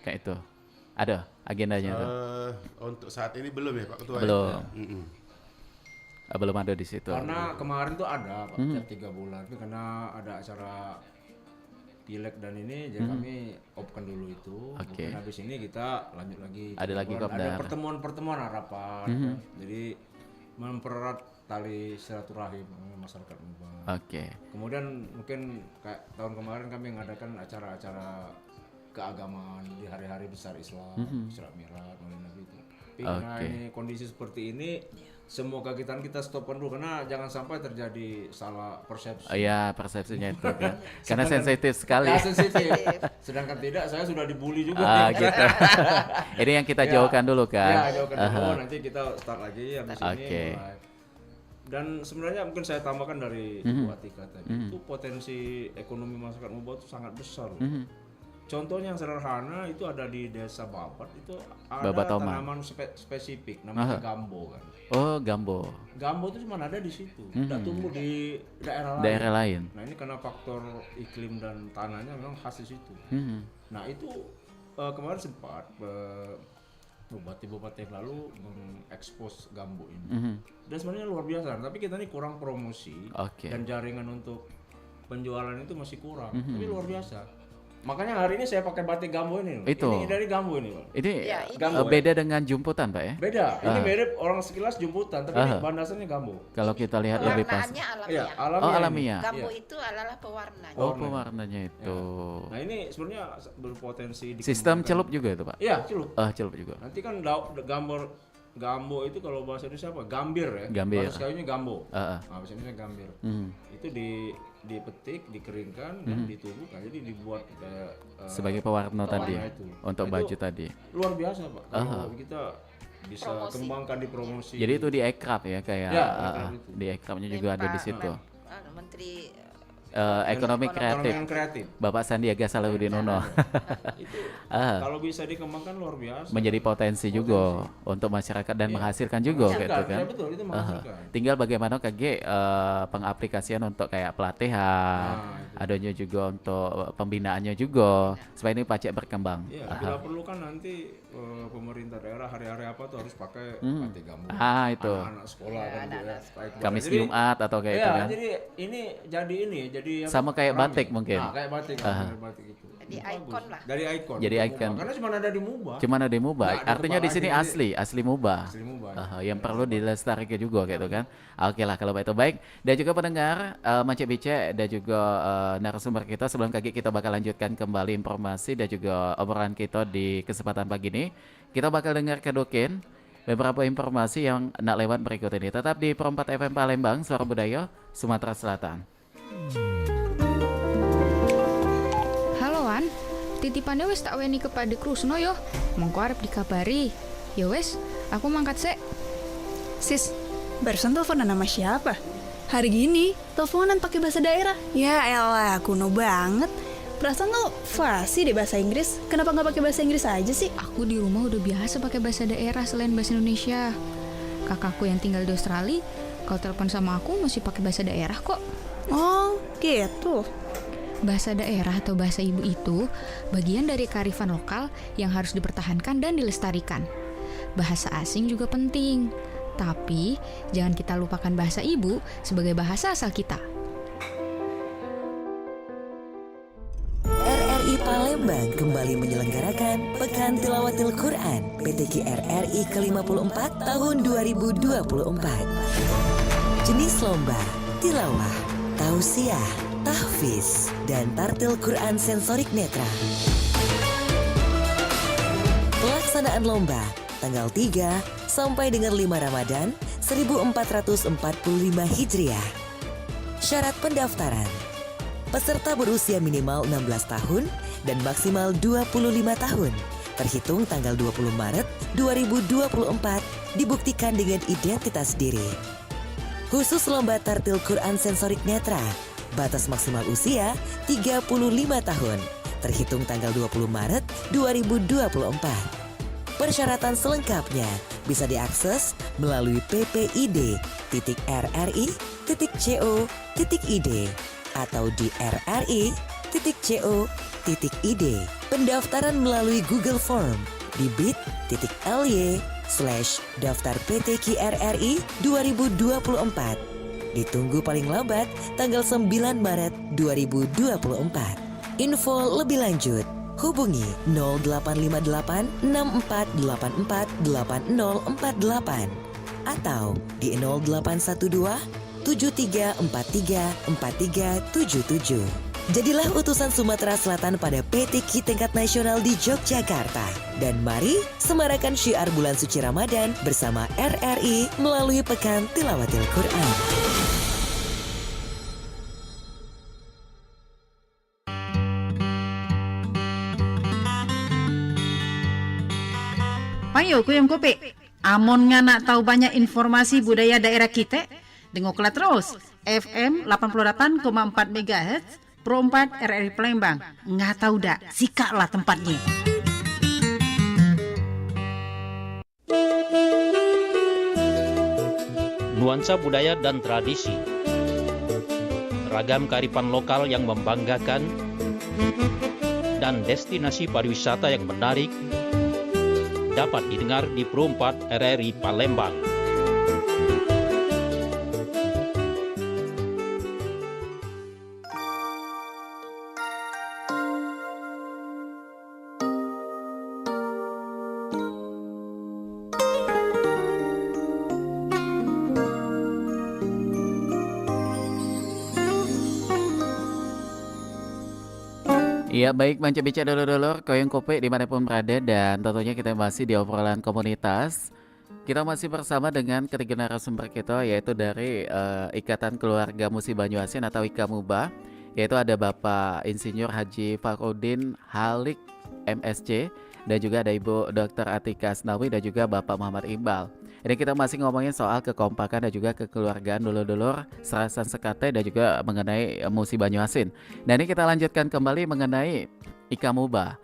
kayak itu, ada agendanya tuh? Untuk saat ini belum ya Pak Ketua? Belum. Belum ada di situ. Karena kemarin tuh ada Pak, tiap 3 bulan, tapi karena ada acara Pileg dan ini, jadi kami opkan dulu itu. Mungkin habis ini kita lanjut lagi. Ada lagi Ada Kopdar. pertemuan-pertemuan harapan, kan. Jadi mempererat tali silaturahim masyarakat Muba. Oke. Kemudian mungkin kayak tahun kemarin kami mengadakan acara-acara keagamaan di hari-hari besar Islam, Isra Mi'raj, Maulid Nabi itu. Tapi karena ini kondisi seperti ini, semua kegiatan kita stopkan dulu karena jangan sampai terjadi salah persepsi. Iya, persepsinya itu kan. Karena sensitif sekali. Ya, sensitif. Sedangkan tidak, saya sudah dibully juga. nih. Gitu. Ini yang kita jauhkan dulu kan. Ya, jauhkan dulu. Nanti kita start lagi habis ini. Mulai. Dan sebenarnya mungkin saya tambahkan dari Bu Atika tadi, itu potensi ekonomi masyarakat Muba itu sangat besar. Contohnya yang sederhana itu ada di Desa Babat, itu ada Babatoma. tanaman spesifik namanya gambo kan. Oh, Gambo. Gambo itu cuma ada di situ, tidak tumbuh di daerah lain. Daerah lain. Nah ini karena faktor iklim dan tanahnya memang khas di situ. Nah itu kemarin sempat bupati-bupati yang lalu mengekspos gambo ini. Dan sebenarnya luar biasa, tapi kita ini kurang promosi dan jaringan untuk penjualan itu masih kurang. Tapi luar biasa. Makanya hari ini saya pakai batik gambo ini. Itu. Ini dari gambo ini, Pak. Ini Gambo, beda dengan jumputan, Pak ya? Beda. Ini mirip orang sekilas jumputan, tapi ini bahan dasarnya gambo. Kalau kita lihat lebih pas. Pewarnaannya Iya, alamiah. Oh, ini. alamiah. Gambo itu adalah pewarnanya. Oh, pewarnanya itu. Nah ini sebenarnya berpotensi Sistem dikembangkan. celup juga itu, Pak? Iya, celup. Celup juga. Nanti kan gambo itu kalau bahasa Indonesia apa? Gambir ya. Gambir. Bahasa kayunya gambo. Ah. Nah, bahasa Indonesia gambir. Itu dipetik, dikeringkan dan ditubuhkan. Jadi dibuat kayak Sebagai pewarna tadi itu. untuk Itu baju tadi. luar biasa, Pak. Kalau kita bisa kembangkan di promosi. Jadi itu di ekrab ya kayak Ya, ekrab itu. di ekrabnya juga ada di situ. Menteri ekonomi kreatif. Ekonomi kreatif. Bapak Sandiaga Salahuddin Uno. Itu kalau bisa dikembangkan luar biasa. Menjadi potensi juga untuk masyarakat dan menghasilkan juga gitu kan. Ya betul, itu menghasilkan. Tinggal bagaimana KG pengaplikasian untuk kayak pelatihan, adanya juga untuk pembinaannya juga supaya ini pajak berkembang. Iya, bila perlu kan nanti pemerintah daerah hari-hari apa tuh harus pakai batik gambut. Itu. Anak sekolah kan gitu ya. Kamis Jumat atau kayak itu kan. Jadi jadi apa, Sama kayak rame. batik mungkin. Nah, kayak batik, kayak batik itu. Jadi ikon lah. Dari ikon. Jadi Muba. ikon. Karena cuma ada di Muba. Cuman ada di Muba. Nggak ada Artinya tempat di sini lagi, asli Muba. Asli Muba. Yang perlu dilestarikan juga gitu kan. Oke lah kalau itu baik. Dan juga pendengar Mace Bice dan juga narasumber kita sebelum kita bakal lanjutkan kembali informasi dan juga obrolan kita di kesempatan pagi ini. Kita bakal dengar kedokin beberapa informasi yang nak lewat berikut ini. Tetap di Pro 4 FM Palembang, Suara Budaya, Sumatera Selatan. Halo Wan, titipannya wis tak weni kepada Krusno yo. Mongko arep dikabari. Ya wes, aku mangkat sek. Sis, barusan teleponan nama siapa? Hari gini, teleponan pakai bahasa daerah. Ya elah, kuno banget. Perasaan lo fasih deh bahasa Inggris. Kenapa nggak pakai bahasa Inggris aja sih? Aku di rumah udah biasa pakai bahasa daerah selain bahasa Indonesia. Kakakku yang tinggal di Australia, kalau telepon sama aku masih pakai bahasa daerah kok. Oh, gitu. Bahasa daerah atau bahasa ibu itu bagian dari kearifan lokal yang harus dipertahankan dan dilestarikan. Bahasa asing juga penting, tapi jangan kita lupakan bahasa ibu sebagai bahasa asal kita. RRI Palembang kembali menyelenggarakan Pekan Tilawatil Quran PTQ RRI ke-54 tahun 2024. Jenis lomba, tilawah, tausiah, tahfiz, dan tartil Quran sensorik netra. Pelaksanaan lomba tanggal 3 sampai dengan 5 Ramadan 1445 Hijriah. Syarat pendaftaran: peserta berusia minimal 16 tahun dan maksimal 25 tahun. Terhitung tanggal 20 Maret 2024 dibuktikan dengan identitas diri. Khusus lomba tartil Quran sensorik netra, batas maksimal usia 35 tahun. Terhitung tanggal 20 Maret 2024. Persyaratan selengkapnya bisa diakses melalui ppid.rri.co.id atau di rri.co.id. Pendaftaran melalui Google Form di bit.ly/daftar PTQRRI 2024. Ditunggu paling lambat tanggal 9 Maret 2024. Info lebih lanjut hubungi 0858 6484 8048 atau di 0812 7343 4377. Jadilah utusan Sumatera Selatan pada PTQ tingkat nasional di Yogyakarta. Dan mari semarakan syiar bulan suci Ramadan bersama RRI melalui Pekan Tilawatil Quran. Payo kuyang kopi. Amon nganak tahu banyak informasi budaya daerah kita, dengarlah terus FM 88,4 MHz Pro 4 RRI Palembang. Nggak tahu dah, sikaklah tempatnya. Nuansa budaya dan tradisi, ragam kearifan lokal yang membanggakan, dan destinasi pariwisata yang menarik dapat didengar di Pro 4 RRI Palembang. Iya baik Manca Bica dulur-dulur Koyong Kopi dimanapun berada, dan tentunya kita masih di obrolan komunitas. Kita masih bersama dengan ketiga narasumber kita, yaitu dari Ikatan Keluarga Musi Banyuasin atau IKAMUBA, yaitu ada Bapak Insinyur Haji Fakhrudin Halik MSc, dan juga ada Ibu Dr. Atika Asnawi dan juga Bapak Muhammad Iqbal. Ini kita masih ngomongin soal kekompakan dan juga kekeluargaan dulur-dulur Serasan Sekate dan juga mengenai Musi Banyuasin. Dan ini kita lanjutkan kembali mengenai Ika Muba,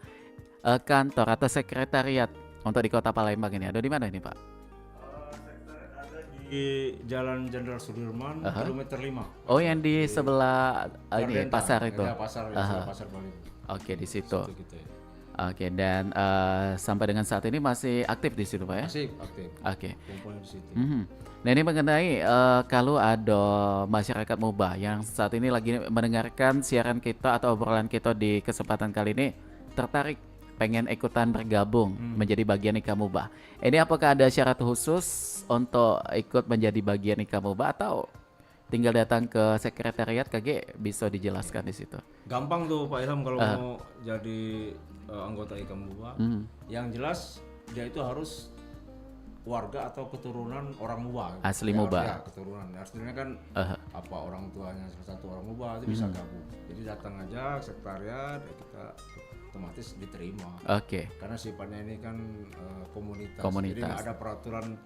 kantor atau sekretariat untuk di Kota Palembang ini. Ada di mana ini, Pak? Di Jalan Jenderal Sudirman, kilometer 5. Oh, yang di sebelah ini pasar itu. Ya, pasar Bali. Oke, di situ. Gitu ya. Oke, dan sampai dengan saat ini masih aktif di situ, Pak ya? Masih aktif. Oke. Kumpulnya di situ. Nah, ini mengenai kalau ada masyarakat Muba yang saat ini lagi mendengarkan siaran kita atau obrolan kita di kesempatan kali ini, tertarik pengen ikutan bergabung menjadi bagian Ika Muba. Ini apakah ada syarat khusus untuk ikut menjadi bagian Ika Muba atau tinggal datang ke sekretariat KG bisa dijelaskan di situ? Gampang tuh Pak Ilham kalau mau jadi anggota Ika Muba. Yang jelas dia itu harus warga atau keturunan orang Muba. Asli Muba. Ya, keturunan. Artinya kan apa orang tuanya salah satu orang Muba itu bisa gabung. Jadi datang aja ke sekretariat, ya kita otomatis diterima. Oke. Karena sifatnya ini kan komunitas. Komunitas. Jadi nggak ada peraturan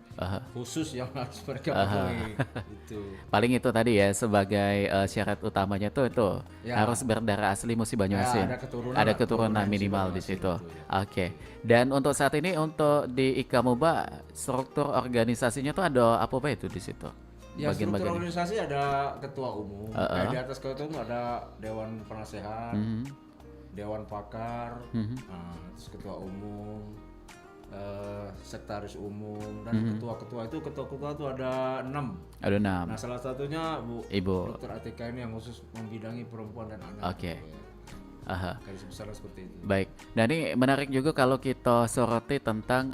khusus yang harus mereka penuhi. Itu. Paling itu tadi ya sebagai syarat utamanya tuh itu Ya. harus berdarah asli Musi Banyuasin. Ya, ada keturunan minimal di situ. Oke. Dan untuk saat ini untuk di Ika Muba struktur organisasinya tuh ada apa itu di situ? Ya, struktur organisasi ada ketua umum. Di atas ketua umum ada dewan penasehat. Dewan pakar, terus ketua umum, sekretaris umum, dan ketua-ketua itu ada 6. Ada 6. Nah, salah satunya Ibu Dr. Atika ini yang khusus membidangi perempuan dan anak. Oke. Garis besar seperti itu. Baik. Dan ini menarik juga kalau kita soroti tentang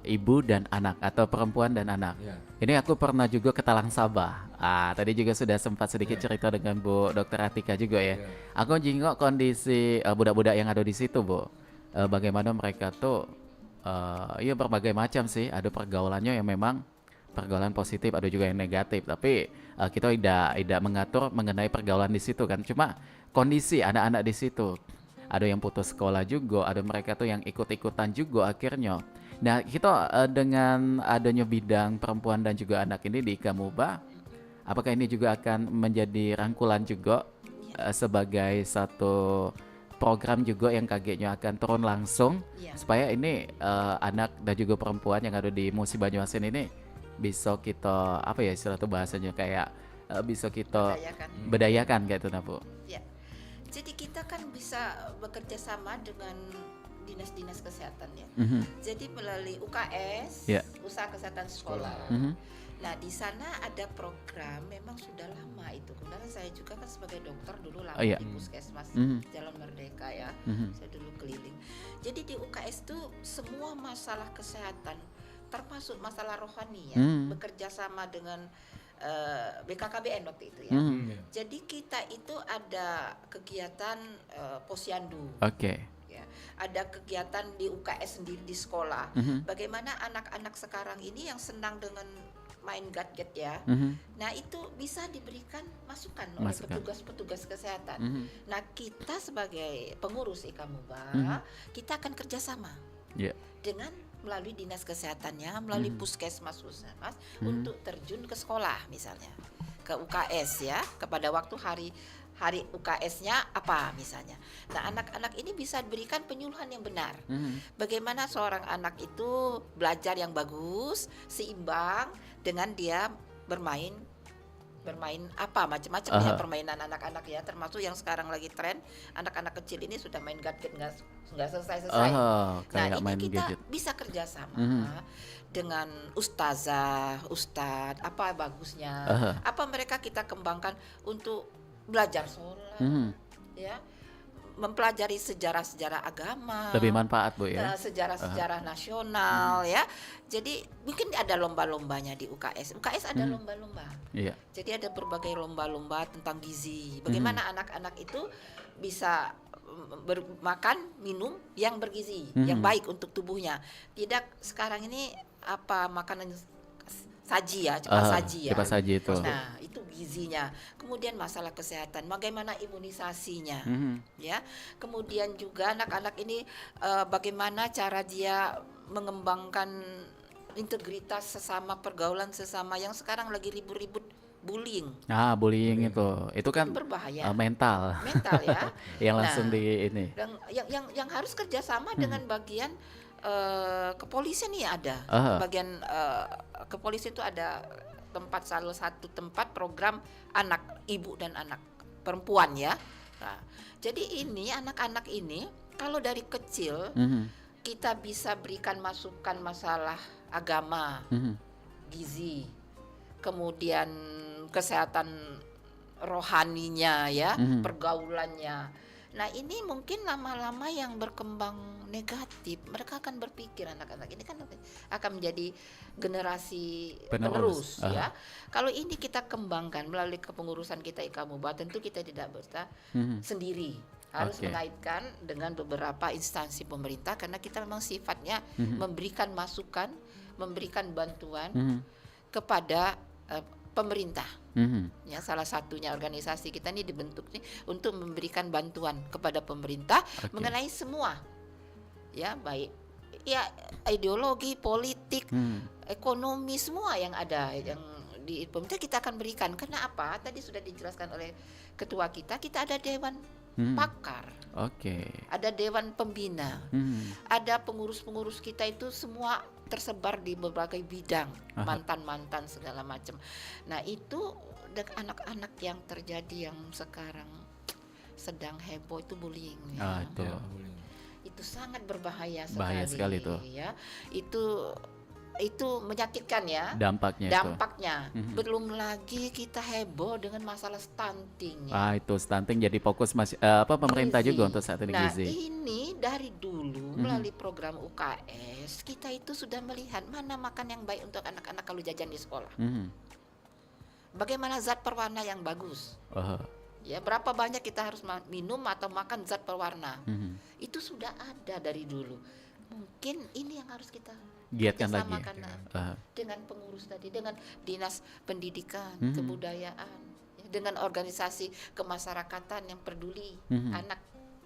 ibu dan anak atau perempuan dan anak. Ya. Ini aku pernah juga ke Talang Sabah. Tadi juga sudah sempat sedikit cerita dengan Bu Dr. Atika juga ya. Aku jingok kondisi budak-budak yang ada di situ, Bu. Bagaimana mereka tuh ya berbagai macam sih. Ada pergaulannya yang memang pergaulan positif, ada juga yang negatif. Tapi kita tidak mengatur mengenai pergaulan di situ kan. Cuma kondisi anak-anak di situ. Ada yang putus sekolah juga, ada mereka tuh yang ikut-ikutan juga akhirnya. Nah, kita dengan adanya bidang perempuan dan juga anak ini di Ika Muba, apakah ini juga akan menjadi rangkulan juga sebagai satu program juga yang KG-nya akan turun langsung supaya ini anak dan juga perempuan yang ada di Musi Banyuasin ini bisa kita apa ya istilah bahasanya kayak bisa kita berdayakan kayak itu Bu. Ya. Jadi kita kan bisa bekerja sama dengan dinas-dinas kesehatan ya. Jadi melalui UKS, Usaha Kesehatan Sekolah. Nah, di sana ada program memang sudah lama itu. Karena saya juga kan sebagai dokter dulu lama di Puskesmas Jalan Merdeka ya. Saya dulu keliling. Jadi di UKS itu semua masalah kesehatan termasuk masalah rohani ya, bekerja sama dengan BKKBN waktu itu ya. Jadi kita itu ada kegiatan posyandu. Ya, ada kegiatan di UKS sendiri di sekolah. Bagaimana anak-anak sekarang ini yang senang dengan main gadget ya. Nah, itu bisa diberikan masukan oleh petugas-petugas kesehatan. Nah, kita sebagai pengurus Ika Muba, kita akan kerjasama dengan melalui dinas kesehatannya, melalui puskesmas untuk terjun ke sekolah misalnya, ke UKS ya, kepada waktu hari UKS-nya apa misalnya. Nah, anak-anak ini bisa diberikan penyuluhan yang benar. Bagaimana seorang anak itu belajar yang bagus, seimbang dengan dia bermain apa macam-macam ya permainan anak-anak ya, termasuk yang sekarang lagi tren anak-anak kecil ini sudah main gadget nggak selesai. Nah, ini kita bisa kerjasama dengan ustadz apa bagusnya, apa mereka kita kembangkan untuk belajar sholat ya, mempelajari sejarah-sejarah agama, lebih manfaat Bu ya, sejarah-sejarah nasional ya. Jadi mungkin ada lomba-lombanya di UKS ada lomba-lomba. Jadi ada berbagai lomba-lomba tentang gizi, bagaimana anak-anak itu bisa makan minum yang bergizi, yang baik untuk tubuhnya. Tidak sekarang ini apa makanan saji ya, cepat saji itu. Nah, itu gizinya. Kemudian masalah kesehatan, bagaimana imunisasinya, ya. Kemudian juga anak-anak ini bagaimana cara dia mengembangkan integritas sesama, pergaulan sesama yang sekarang lagi ribut-ribut bullying. Bullying itu kan berbahaya. Mental ya. yang langsung di ini. Dan yang harus kerjasama dengan bagian kepolisian nih ada. Bagian kepolisian itu ada salah satu tempat program anak, ibu dan anak perempuan ya. Nah, jadi ini anak-anak ini kalau dari kecil kita bisa berikan masukan masalah agama, gizi, kemudian kesehatan rohaninya ya, pergaulannya. Nah ini mungkin lama-lama yang berkembang negatif, mereka akan berpikir anak-anak ini kan akan menjadi generasi penerus ya. Kalau ini kita kembangkan melalui kepengurusan kita IKAMUBA, tentu kita tidak bisa sendiri. Harus mengaitkan dengan beberapa instansi pemerintah karena kita memang sifatnya memberikan masukan, memberikan bantuan kepada pemerintah. Ya, salah satunya organisasi kita ini dibentuk nih untuk memberikan bantuan kepada pemerintah mengenai semua, ya baik ya ideologi, politik, ekonomi semua yang ada yang di pemerintah kita akan berikan. Karena apa? Tadi sudah dijelaskan oleh ketua kita ada dewan pakar, ada dewan pembina, ada pengurus-pengurus kita itu semua tersebar di berbagai bidang, mantan-mantan segala macam. Nah itu anak-anak yang terjadi yang sekarang sedang heboh itu bullying. Itu sangat berbahaya sekali. Bahaya sekali itu. Ya, itu menyakitkan ya. Dampaknya. Belum lagi kita heboh dengan masalah stunting. Itu stunting jadi fokus pemerintah gizi juga untuk saat ini gizi. Nah ini dari dulu melalui program UKS kita itu sudah melihat mana makan yang baik untuk anak-anak kalau jajan di sekolah. Bagaimana zat perwarna yang bagus. Ya, berapa banyak kita harus minum atau makan zat perwarna. Itu sudah ada dari dulu. Mungkin ini yang harus kita giatkan lagi dengan pengurus tadi, dengan dinas pendidikan, kebudayaan, ya, dengan organisasi kemasyarakatan yang peduli anak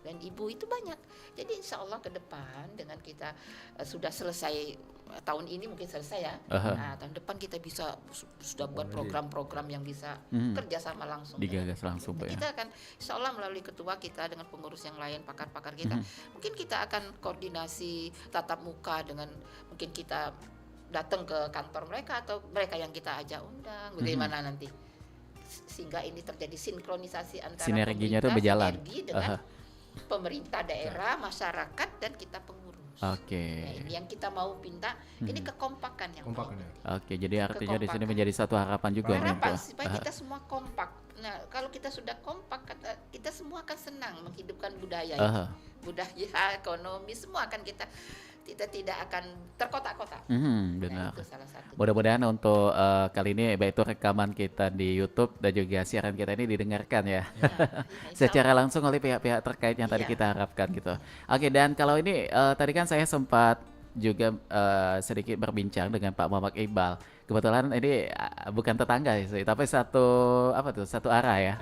dan ibu itu banyak. Jadi insya Allah ke depan dengan kita sudah selesai tahun ini mungkin selesai ya. Nah, tahun depan kita bisa sudah buat program-program yang bisa kerjasama langsung. Digagas langsung, ya. Kita akan insya Allah melalui ketua kita dengan pengurus yang lain, pakar-pakar kita, mungkin kita akan koordinasi tatap muka dengan mungkin kita datang ke kantor mereka atau mereka yang kita ajak undang. Bagaimana nanti sehingga ini terjadi sinkronisasi antara sinerginya itu berjalan dengan pemerintah daerah, masyarakat dan kita pengurus. Nah, ini yang kita mau minta ini kekompakan yang jadi artinya di sini menjadi satu harapan juga supaya kita semua kompak. Nah, kalau kita sudah kompak kita semua akan senang menghidupkan budaya budaya, ekonomi semua akan kita tidak akan terkotak-kotak. Benar. Mudah-mudahan untuk kali ini baik itu rekaman kita di YouTube dan juga siaran kita ini didengarkan ya, secara langsung oleh pihak-pihak terkait yang tadi kita harapkan gitu. Dan kalau ini tadi kan saya sempat juga sedikit berbincang dengan Pak Muhammad Iqbal. Kebetulan ini bukan tetangga sih, tapi satu arah ya.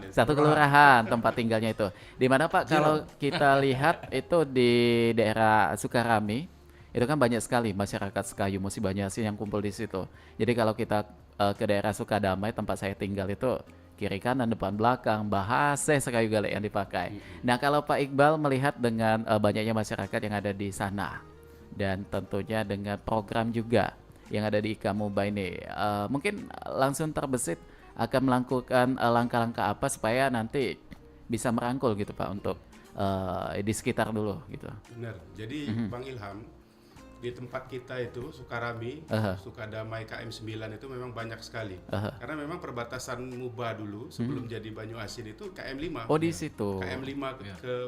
Satu kelurahan tempat tinggalnya itu. Di mana Pak kalau kita lihat itu di daerah Sukarami itu kan banyak sekali masyarakat Sekayu Musi Banyuasin yang kumpul di situ. Jadi kalau kita ke daerah Sukadamai tempat saya tinggal itu kiri kanan depan belakang bahasa Sekayu Galek yang dipakai. Nah kalau Pak Iqbal melihat dengan banyaknya masyarakat yang ada di sana dan tentunya dengan program juga yang ada di IKAMUBA ini, mungkin langsung terbesit akan melakukan langkah-langkah apa supaya nanti bisa merangkul gitu Pak untuk di sekitar dulu gitu. Benar. Jadi Bang Ilham, di tempat kita itu Sukarami, Sukadamai KM9 itu memang banyak sekali. Karena memang perbatasan Muba dulu sebelum jadi Banyuasin itu KM5. Di situ. KM5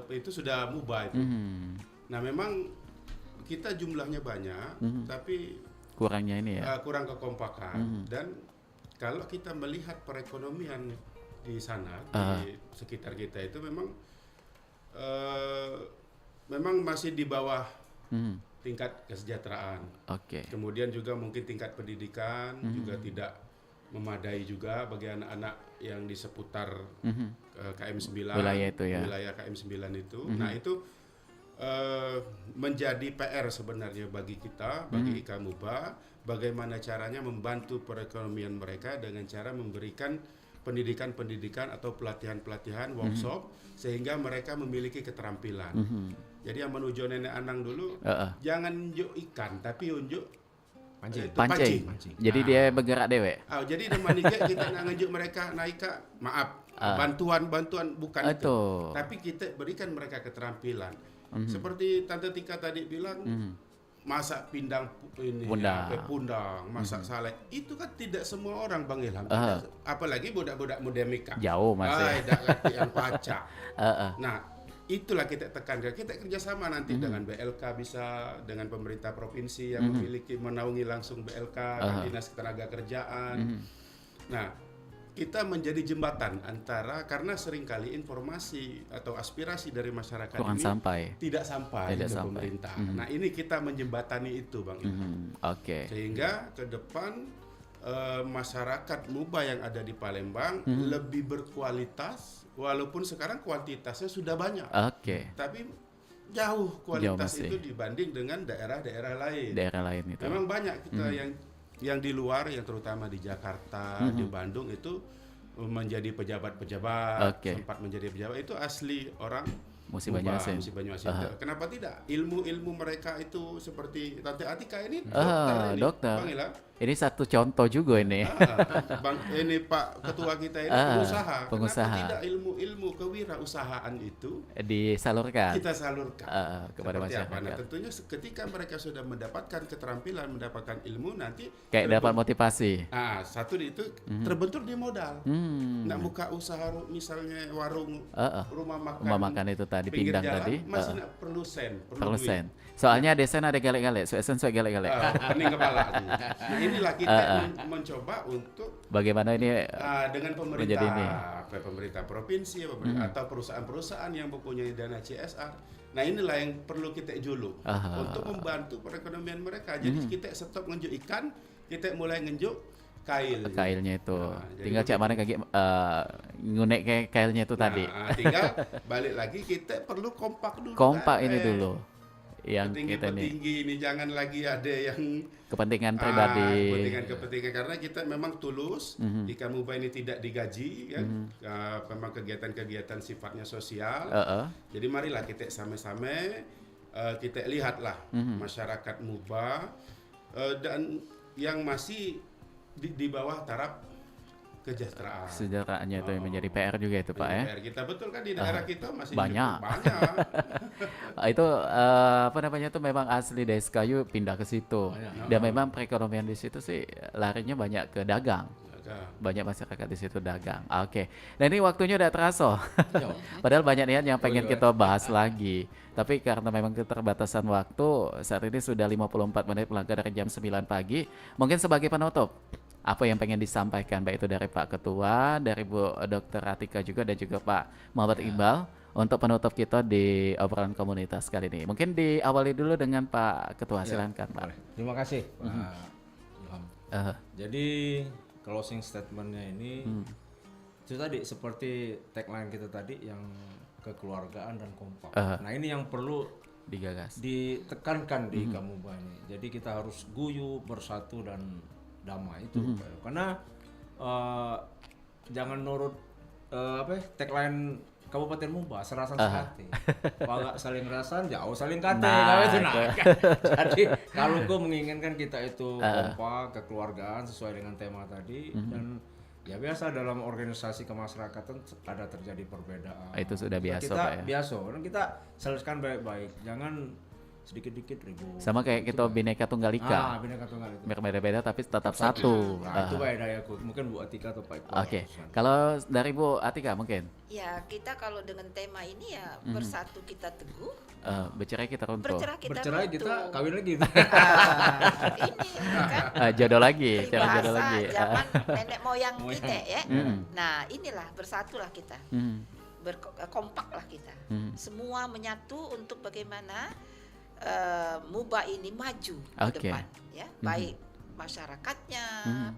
itu sudah Muba itu. Nah, memang kita jumlahnya banyak, tapi kurangnya ini ya. Kurang kekompakan. Dan kalau kita melihat perekonomian di sana di sekitar kita itu memang masih di bawah tingkat kesejahteraan. Kemudian juga mungkin tingkat pendidikan juga tidak memadai juga bagi anak-anak yang di seputar KM9 wilayah itu ya. Wilayah KM9 itu. Nah, itu menjadi PR sebenarnya bagi kita, bagi IKA Muba, bagaimana caranya membantu perekonomian mereka dengan cara memberikan pendidikan atau pelatihan workshop sehingga mereka memiliki keterampilan. Jadi yang menuju nenek Anang dulu jangan unjuk ikan tapi unjuk pancing. Jadi dia bergerak dewe. Jadi dengan kita nggak nunjuk mereka naik bantuan bukan itu. Tapi kita berikan mereka keterampilan. Seperti Tante Tika tadi bilang masak pindang pundang, masak salad itu kan tidak semua orang Bang Ilham. Apalagi budak-budak muda Mika. Jauh masih. Tidak ngerti yang paca. Nah, itulah kita tekankan. Kita kerjasama nanti dengan BLK bisa, dengan pemerintah provinsi yang memiliki menaungi langsung BLK dan Dinas Ketenagakerjaan. Nah, kita menjadi jembatan antara, karena seringkali informasi atau aspirasi dari masyarakat tidak sampai ke pemerintah. Nah, ini kita menjembatani itu, Bang Ilham. Sehingga ke depan masyarakat Muba yang ada di Palembang lebih berkualitas, walaupun sekarang kuantitasnya sudah banyak. Tapi jauh kualitas itu dibanding dengan daerah-daerah lain. Itu. Memang banyak kita yang di luar, yang terutama di Jakarta, di Bandung itu menjadi pejabat-pejabat, sempat menjadi pejabat, itu asli orang Musi Banyuasin. Kenapa tidak? Ilmu mereka itu seperti Tante Atika ini dokter. Bang Ilham. Ini satu contoh juga ini. Ini Pak Ketua kita ini pengusaha. Kenapa tidak ilmu kewirausahaan itu disalurkan? Kita salurkan kepada masyarakat. Nah, tentunya ketika mereka sudah mendapatkan keterampilan, mendapatkan ilmu, nanti kayak dapat motivasi. Satu itu terbentur di modal. Nak buka usaha misalnya warung, rumah makan itu tadi pindang jalan, tadi masih perlu sen. Soalnya desen ada galak-galak, sen galak-galak. Pening kepala. Nah, inilah kita mencoba untuk bagaimana ini dengan pemerintah provinsi atau perusahaan-perusahaan yang mempunyai dana CSR. Nah, inilah yang perlu kita juluk untuk membantu perekonomian mereka. Jadi kita stop ngenjuk ikan, kita mulai ngenjuk kailnya itu. Tinggal cak mana kaki ngunek kayak kailnya itu tadi. Tinggal balik lagi, kita perlu kompak dulu. Ini dulu. Yang kita tinggi ini jangan lagi ada yang kepentingan pribadi. Kepentingan karena kita memang tulus. IKA Muba ini tidak digaji kan. Memang kegiatan-kegiatan sifatnya sosial. Jadi marilah kita sama-sama kita lihatlah masyarakat Muba dan yang masih di bawah taraf kesejahteraannya itu yang menjadi PR juga itu Pak ya. PR kita betul kan di daerah kita masih banyak. Itu itu memang asli Desa Kayu pindah ke situ. Dan memang perekonomian di situ sih larinya banyak ke dagang. Banyak masyarakat di situ dagang. Dan ini waktunya udah terasa. Padahal banyak niat yang pengen kita bahas lagi. Tapi karena memang keterbatasan waktu, saat ini sudah 54 menit melangkah dari jam 9 pagi. Mungkin sebagai penutup, apa yang pengen disampaikan baik itu dari Pak Ketua, dari Bu Dr. Atika juga dan juga Pak Muhammad Iqbal untuk penutup kita di obrolan komunitas kali ini. Mungkin diawali dulu dengan Pak Ketua, silakan Pak. Terima kasih Pak Ilham. Jadi closing statementnya ini itu tadi seperti tagline kita tadi yang kekeluargaan dan kompak. Nah, ini yang perlu digagas, ditekankan di IKA Muba ini. Jadi kita harus guyup, bersatu dan damai itu. Karena jangan nurut tagline Kabupaten Muba, serasan sehati. Kalau saling rasan, jauh saling kate. Jadi kalau gue menginginkan kita itu kompak, kekeluargaan sesuai dengan tema tadi dan ya biasa dalam organisasi kemasyarakatan ada terjadi perbedaan. Itu sudah biasa kita, Pak ya. Biasa, dan kita selesaikan baik-baik. Jangan sedikit-dikit ribut. Sama kayak kita Bhinneka Tunggal Ika. Bhinneka Tunggal Ika. Berbeda-beda tapi tetap satu. Nah, itu beda ya, mungkin Bu Atika atau Pak Iqbal. Kalau dari Bu Atika mungkin? Ya, kita kalau dengan tema ini ya bersatu kita teguh. Bercerai kita runtuh. Bercerai kita kawin lagi. Ini kan. Jodoh lagi, cara jodoh lagi. Zaman nenek moyang kita ya. Nah, inilah bersatulah kita. Berkompaklah kita. Semua menyatu untuk bagaimana Muba ini maju ke depan ya, baik masyarakatnya,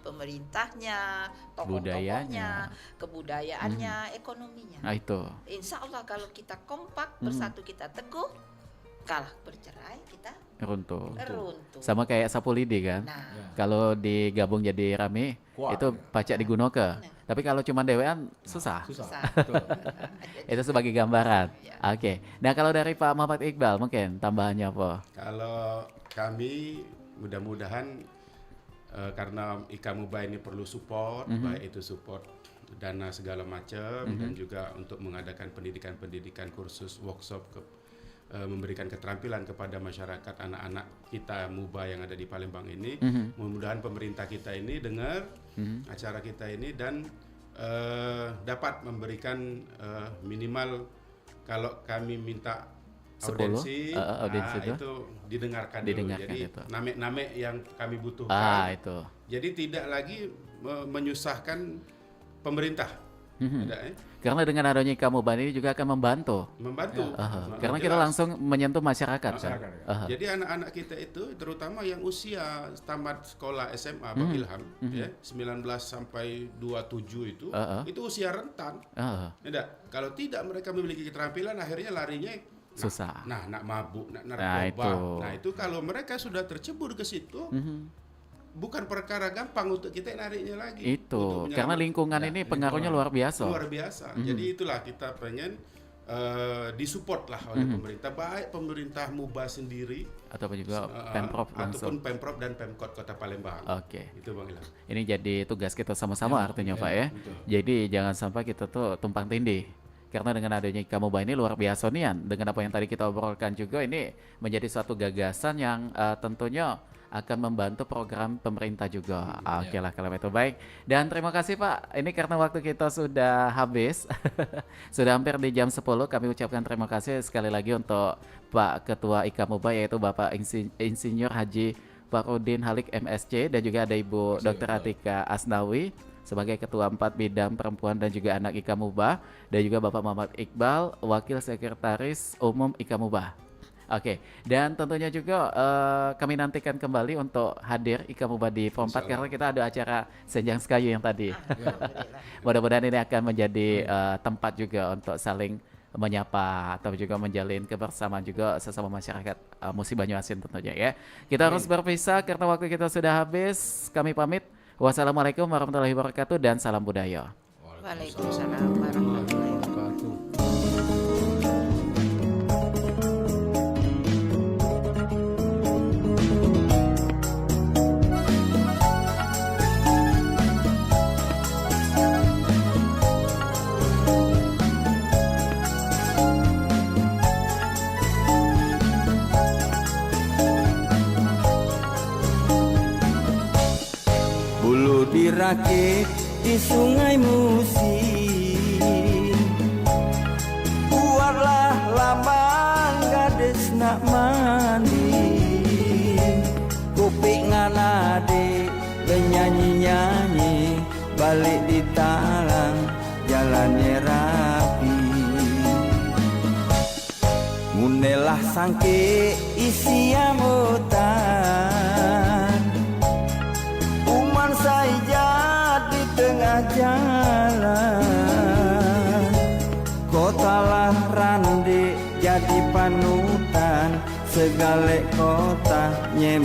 pemerintahnya, tokoh-tokohnya, kebudayaannya, ekonominya. Itu. Insya Allah kalau kita kompak, bersatu kita teguh, Kalau bercerai kita runtuh. runtuh. Sama kayak sapu lidi kan. Nah, Kalau digabung jadi rame, Kuat, itu pacak digunoke. Tapi kalau cuma dewean susah. susah. Itu sebagai gambaran. Oke. Nah, kalau dari Pak Muhammad Iqbal mungkin tambahannya apa? Kalau kami mudah-mudahan karena Ika Muba ini perlu support, baik itu support dana segala macam dan juga untuk mengadakan pendidikan kursus workshop memberikan keterampilan kepada masyarakat anak-anak kita Muba yang ada di Palembang ini. Mudah-mudahan pemerintah kita ini dengar acara kita ini dan dapat memberikan minimal kalau kami minta audiensi, itu didengarkan dulu. Jadi itu. namek-namek yang kami butuhkan. Itu. Jadi tidak lagi menyusahkan pemerintah. Tidak, Karena dengan adanya Ika Muba ini juga akan membantu. Karena kita langsung menyentuh masyarakat. Kan? Jadi anak-anak kita itu terutama yang usia tamat sekolah SMA Bang Ilham ya 19 sampai 27 itu usia rentan. Tidak. Kalau tidak mereka memiliki keterampilan akhirnya larinya susah. Nak mabuk, nak narkoba. Nah, itu kalau mereka sudah tercebur ke situ bukan perkara gampang untuk kita nariknya lagi. Itu karena lingkungan ini pengaruhnya luar biasa. Luar biasa. Jadi itulah kita pengen disupport lah oleh pemerintah, baik pemerintah Muba sendiri ataupun juga Pemprov langsung. ataupun Pemprov dan Pemkot Kota Palembang. Oke. Itu Bang Ilham. Ini jadi tugas kita sama-sama artinya Pak ya. Betul. Jadi jangan sampai kita tuh tumpang tindih. Karena dengan adanya Ika Muba ini luar biasa nih, dengan apa yang tadi kita obrolkan juga ini menjadi suatu gagasan yang tentunya akan membantu program pemerintah juga. Oke lah kalau itu baik. Dan terima kasih Pak. Ini karena waktu kita sudah habis, sudah hampir di jam 10. Kami ucapkan terima kasih sekali lagi untuk Pak Ketua Ika Muba yaitu Bapak Insinyur Haji Farudin Halik MSc dan juga ada Ibu Dr. Atika Asnawi sebagai Ketua 4 Bidang Perempuan dan juga Anak Ika Muba dan juga Bapak Muhammad Iqbal Wakil Sekretaris Umum Ika Muba. Oke, dan tentunya juga kami nantikan kembali untuk hadir Ika Muba di Prom 4 karena kita ada acara Senjang Sekayu yang tadi. Mudah-mudahan ini akan menjadi tempat juga untuk saling menyapa atau juga menjalin kebersamaan juga sesama masyarakat Musi Banyuasin tentunya ya. Kita harus berpisah karena waktu kita sudah habis. Kami pamit. Wassalamualaikum warahmatullahi wabarakatuh dan salam budaya. Waalaikumsalam warahmatullahi wabarakatuh. Bulu dirakit di sungai Musi, buatlah lambang gadis nak mandi. Kupik nganade benyanyi-nyanyi, balik di talang jalannya rapi. Munelah sangke isi amutan, uman saja di tengah jalan. Kotalah rande jadi panutan, segala kota nyeme.